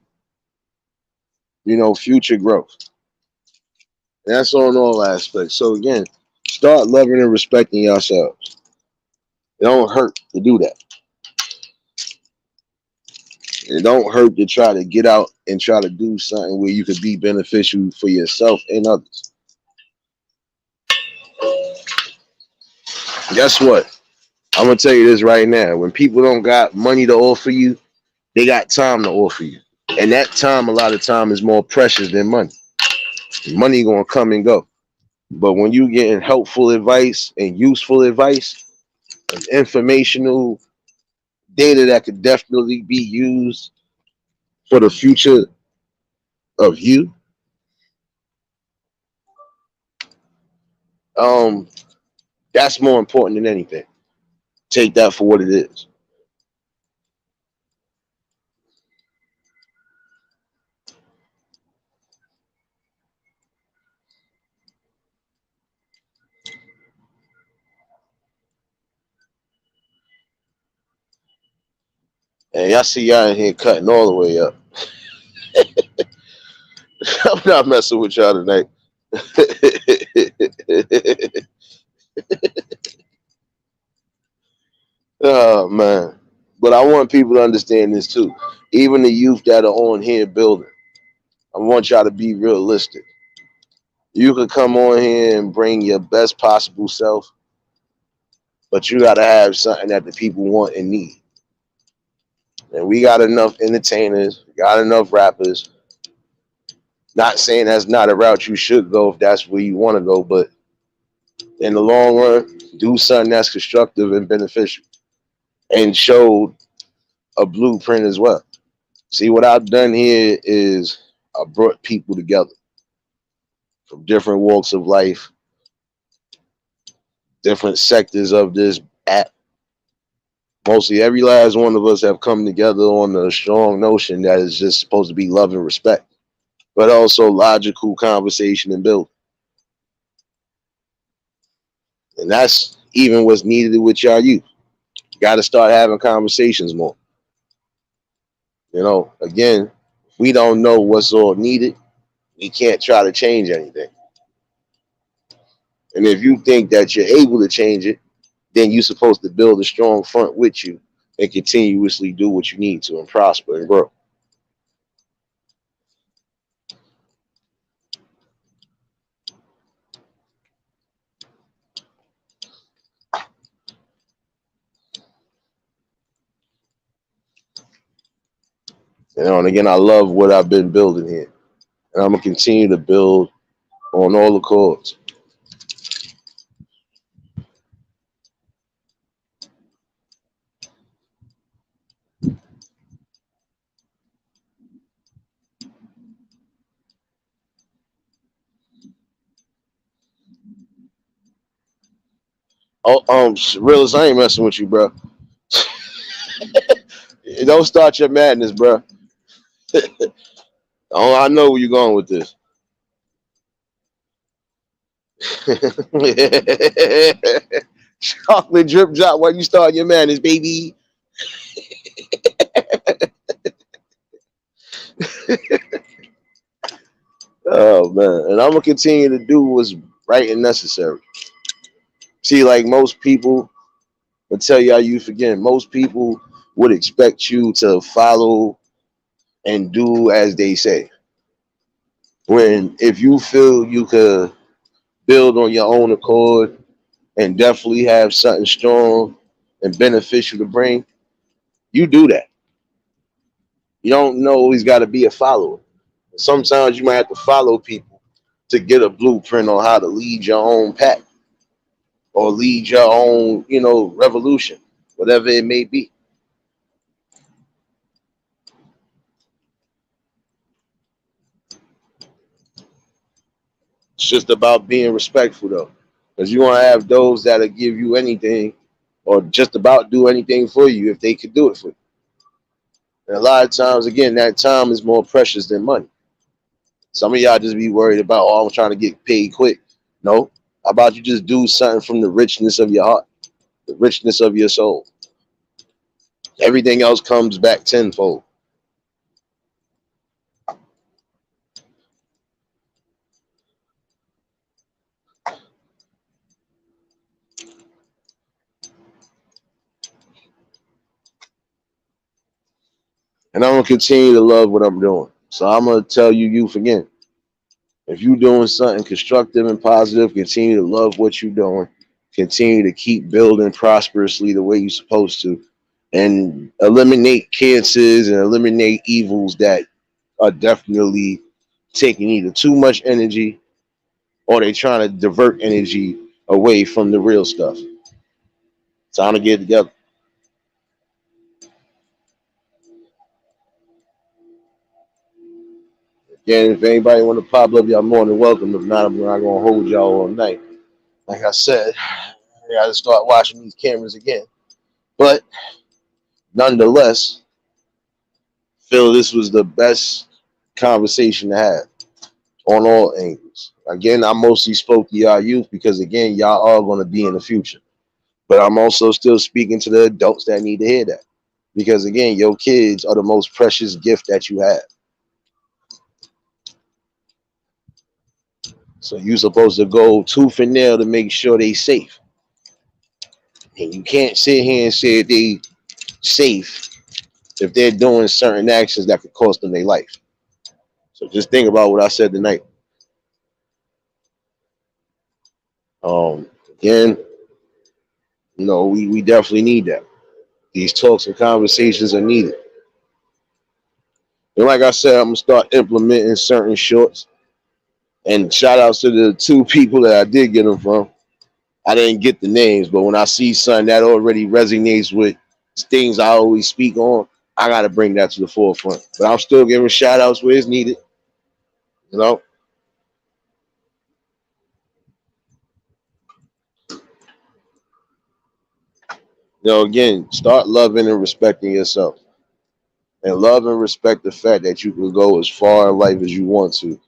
S2: Future growth. That's on all aspects. So again, start loving and respecting yourselves. It don't hurt to do that. It don't hurt to try to get out and try to do something where you could be beneficial for yourself and others. Guess what? I'm gonna tell you this right now. When people don't got money to offer you, they got time to offer you. And that time, a lot of time, is more precious than money. Money gonna come and go. But when you getting helpful advice and useful advice and informational data that could definitely be used for the future of you, that's more important than anything. Take that for what it is. And y'all see y'all in here cutting all the way up. I'm not messing with y'all tonight. Oh man. But I want people to understand this too. Even the youth that are on here building. I want y'all to be realistic. You could come on here and bring your best possible self, but you gotta have something that the people want and need. And we got enough entertainers, we got enough rappers, Not saying that's not a route you should go if that's where you want to go, but in the long run, do something that's constructive and beneficial and show a blueprint as well. See, what I've done here is I brought people together from different walks of life, different sectors of this app. Mostly every last one of us have come together on a strong notion that is just supposed to be love and respect, but also logical conversation and build. And that's even what's needed with y'all youth. Got to start having conversations more. You know, again, we don't know what's all needed. We can't try to change anything. And if you think that you're able to change it, then you're supposed to build a strong front with you and continuously do what you need to and prosper and grow. You know, and again, I love what I've been building here. And I'm going to continue to build on all the chords. Oh, Realist, I ain't messing with you, bro. Don't start your madness, bro. Oh, I know where you're going with this. Chocolate drip drop while you start your madness, baby. Oh man, and I'm gonna continue to do what's right and necessary. See, like most people, I tell y'all youth again, most people would expect you to follow and do as they say. When if you feel you could build on your own accord and definitely have something strong and beneficial to bring, you do that. You don't always got to be a follower. Sometimes you might have to follow people to get a blueprint on how to lead your own pack or lead your own, revolution, whatever it may be. It's just about being respectful though, because you want to have those that'll give you anything or just about do anything for you if they could do it for you. And a lot of times, again, that time is more precious than money. Some of y'all just be worried about, oh, I'm trying to get paid quick. No, how about you just do something from the richness of your heart, the richness of your soul. Everything else comes back tenfold. And I'm gonna continue to love what I'm doing. So I'm gonna tell you, youth, again, if you're doing something constructive and positive, continue to love what you're doing. Continue to keep building prosperously the way you're supposed to, and eliminate cancers and eliminate evils that are definitely taking either too much energy or they're trying to divert energy away from the real stuff. Time to get together. Again, if anybody want to pop up, y'all more than welcome. If not, I'm not gonna hold y'all all night. Like I said, I gotta start watching these cameras again. But nonetheless, feel this was the best conversation to have on all angles. Again, I mostly spoke to y'all youth because again, y'all are gonna be in the future. But I'm also still speaking to the adults that need to hear that. Because again, your kids are the most precious gift that you have. So you're supposed to go tooth and nail to make sure they safe. And you can't sit here and say they safe if they're doing certain actions that could cost them their life. So just think about what I said tonight. Again, we definitely need that. These talks and conversations are needed. And like I said, I'm gonna start implementing certain shorts. And shout outs to the two people that I did get them from. I didn't get the names, but when I see something that already resonates with things I always speak on, I gotta bring that to the forefront. But I'm still giving shout outs where it's needed. You know, again, start loving and respecting yourself. And love and respect the fact that you can go as far in life as you want to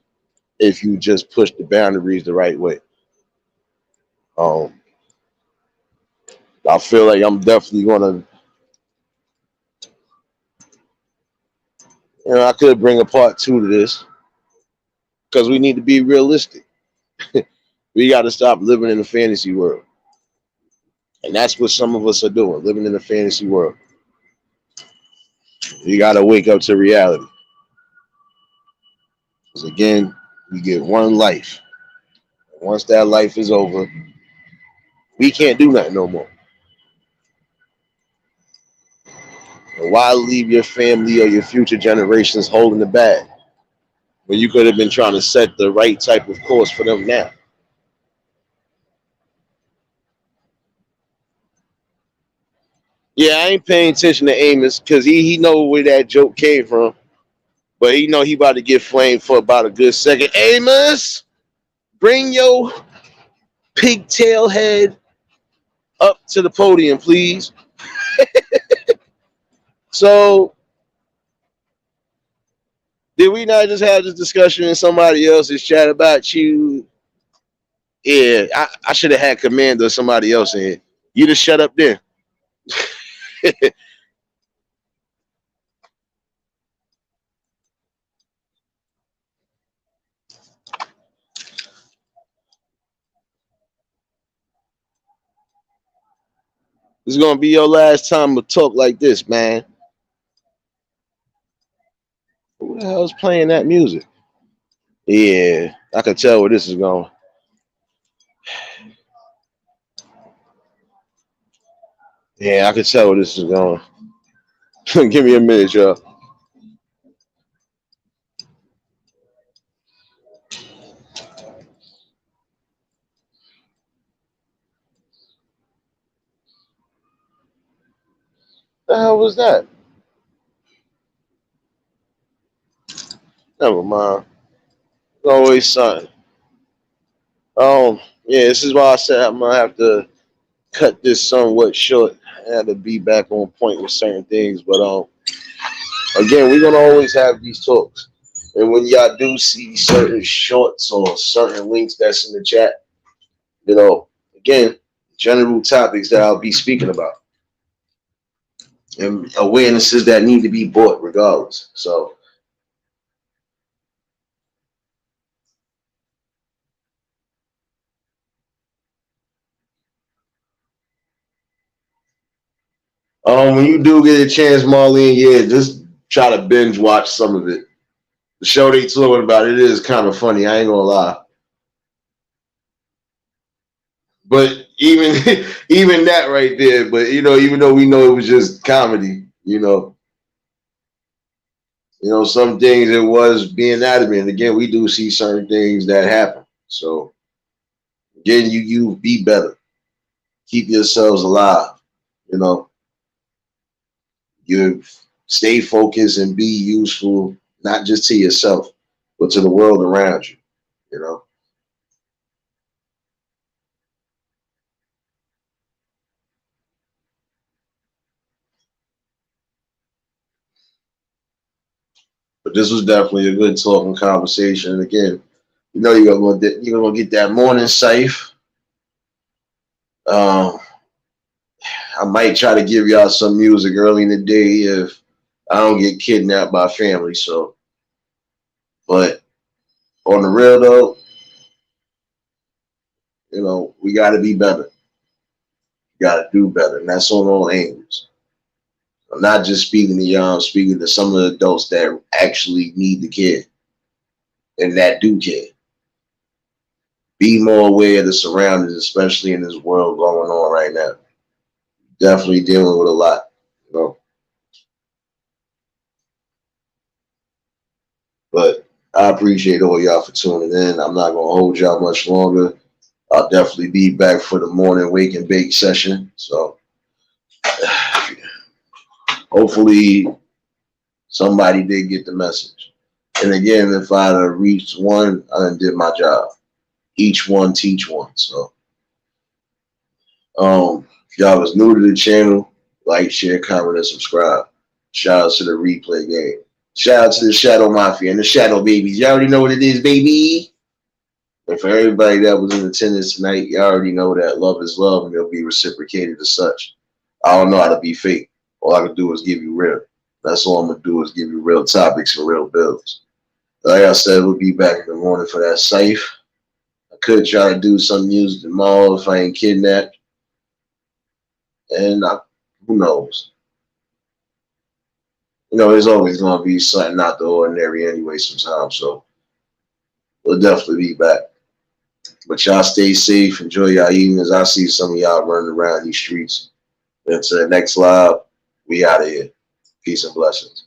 S2: if you just push the boundaries the right way. Um, I feel like I'm definitely gonna, I could bring a part two to this because we need to be realistic. We got to stop living in a fantasy world, and that's what some of us are doing, living in a fantasy world. You got to wake up to reality. Because again, we get one life. Once that life is over, we can't do nothing no more. And why leave your family or your future generations holding the bag when you could have been trying to set the right type of course for them now? Yeah, I ain't paying attention to Amos because he know where that joke came from. But he know he about to get flamed for about a good second. Amos, bring your pigtail head up to the podium, please. So, did we not just have this discussion in somebody else's chat about you? Yeah, I should have had Commander or somebody else in here. You just shut up there. This is going to be your last time to talk like this, man. Who the hell's playing that music? Yeah, I can tell where this is going. Yeah, I can tell where this is going. Give me a minute, y'all. The hell was that? Never mind. Always something. Yeah, this is why I said I'm gonna have to cut this somewhat short. I had to be back on point with certain things, but again, we're gonna always have these talks. And when y'all do see certain shorts or certain links that's in the chat, again, general topics that I'll be speaking about and awarenesses that need to be brought regardless. So, when you do get a chance, Marlene, yeah, just try to binge watch some of it. The show they talking about, it is kind of funny. I ain't gonna lie. But even even that right there, but even though we know it was just comedy, some things it was being adamant. Again, we do see certain things that happen. So again, you be better. Keep yourselves alive. You know, you stay focused and be useful, not just to yourself, but to the world around you. You know. But this was definitely a good talking conversation. And again, you're gonna get that morning safe. Um, I might try to give y'all some music early in the day if I don't get kidnapped by family. So, but on the real though, we got to be better. We got to do better, and that's on all angles. I'm not just speaking to y'all. I'm speaking to some of the adults that actually need the care and that do care. Be more aware of the surroundings, especially in this world going on right now. Definitely dealing with a lot. You know.
S1: I appreciate all y'all for tuning in. I'm not gonna hold y'all much longer. I'll definitely be back for the morning wake and bake session. So hopefully somebody did get the message. And again, if I'd have reached one, I done did my job. Each one teach one. So if y'all was new to the channel, like, share, comment, and subscribe. Shout out to the replay game. Shout out to the Shadow Mafia and the Shadow Babies. Y'all already know what it is, baby. And for everybody that was in attendance tonight, you already know that love is love and it'll be reciprocated as such. I don't know how to be fake. All I can do is give you real. That's all I'm going to do is give you real topics and real bills. Like I said, we'll be back in the morning for that safe. I could try to do some music tomorrow if I ain't kidnapped. And who knows? You know, there's always going to be something out the ordinary anyway sometimes. So we'll definitely be back. But y'all stay safe. Enjoy y'all evenings. I see some of y'all running around these streets. Until the next live, we out of here. Peace and blessings.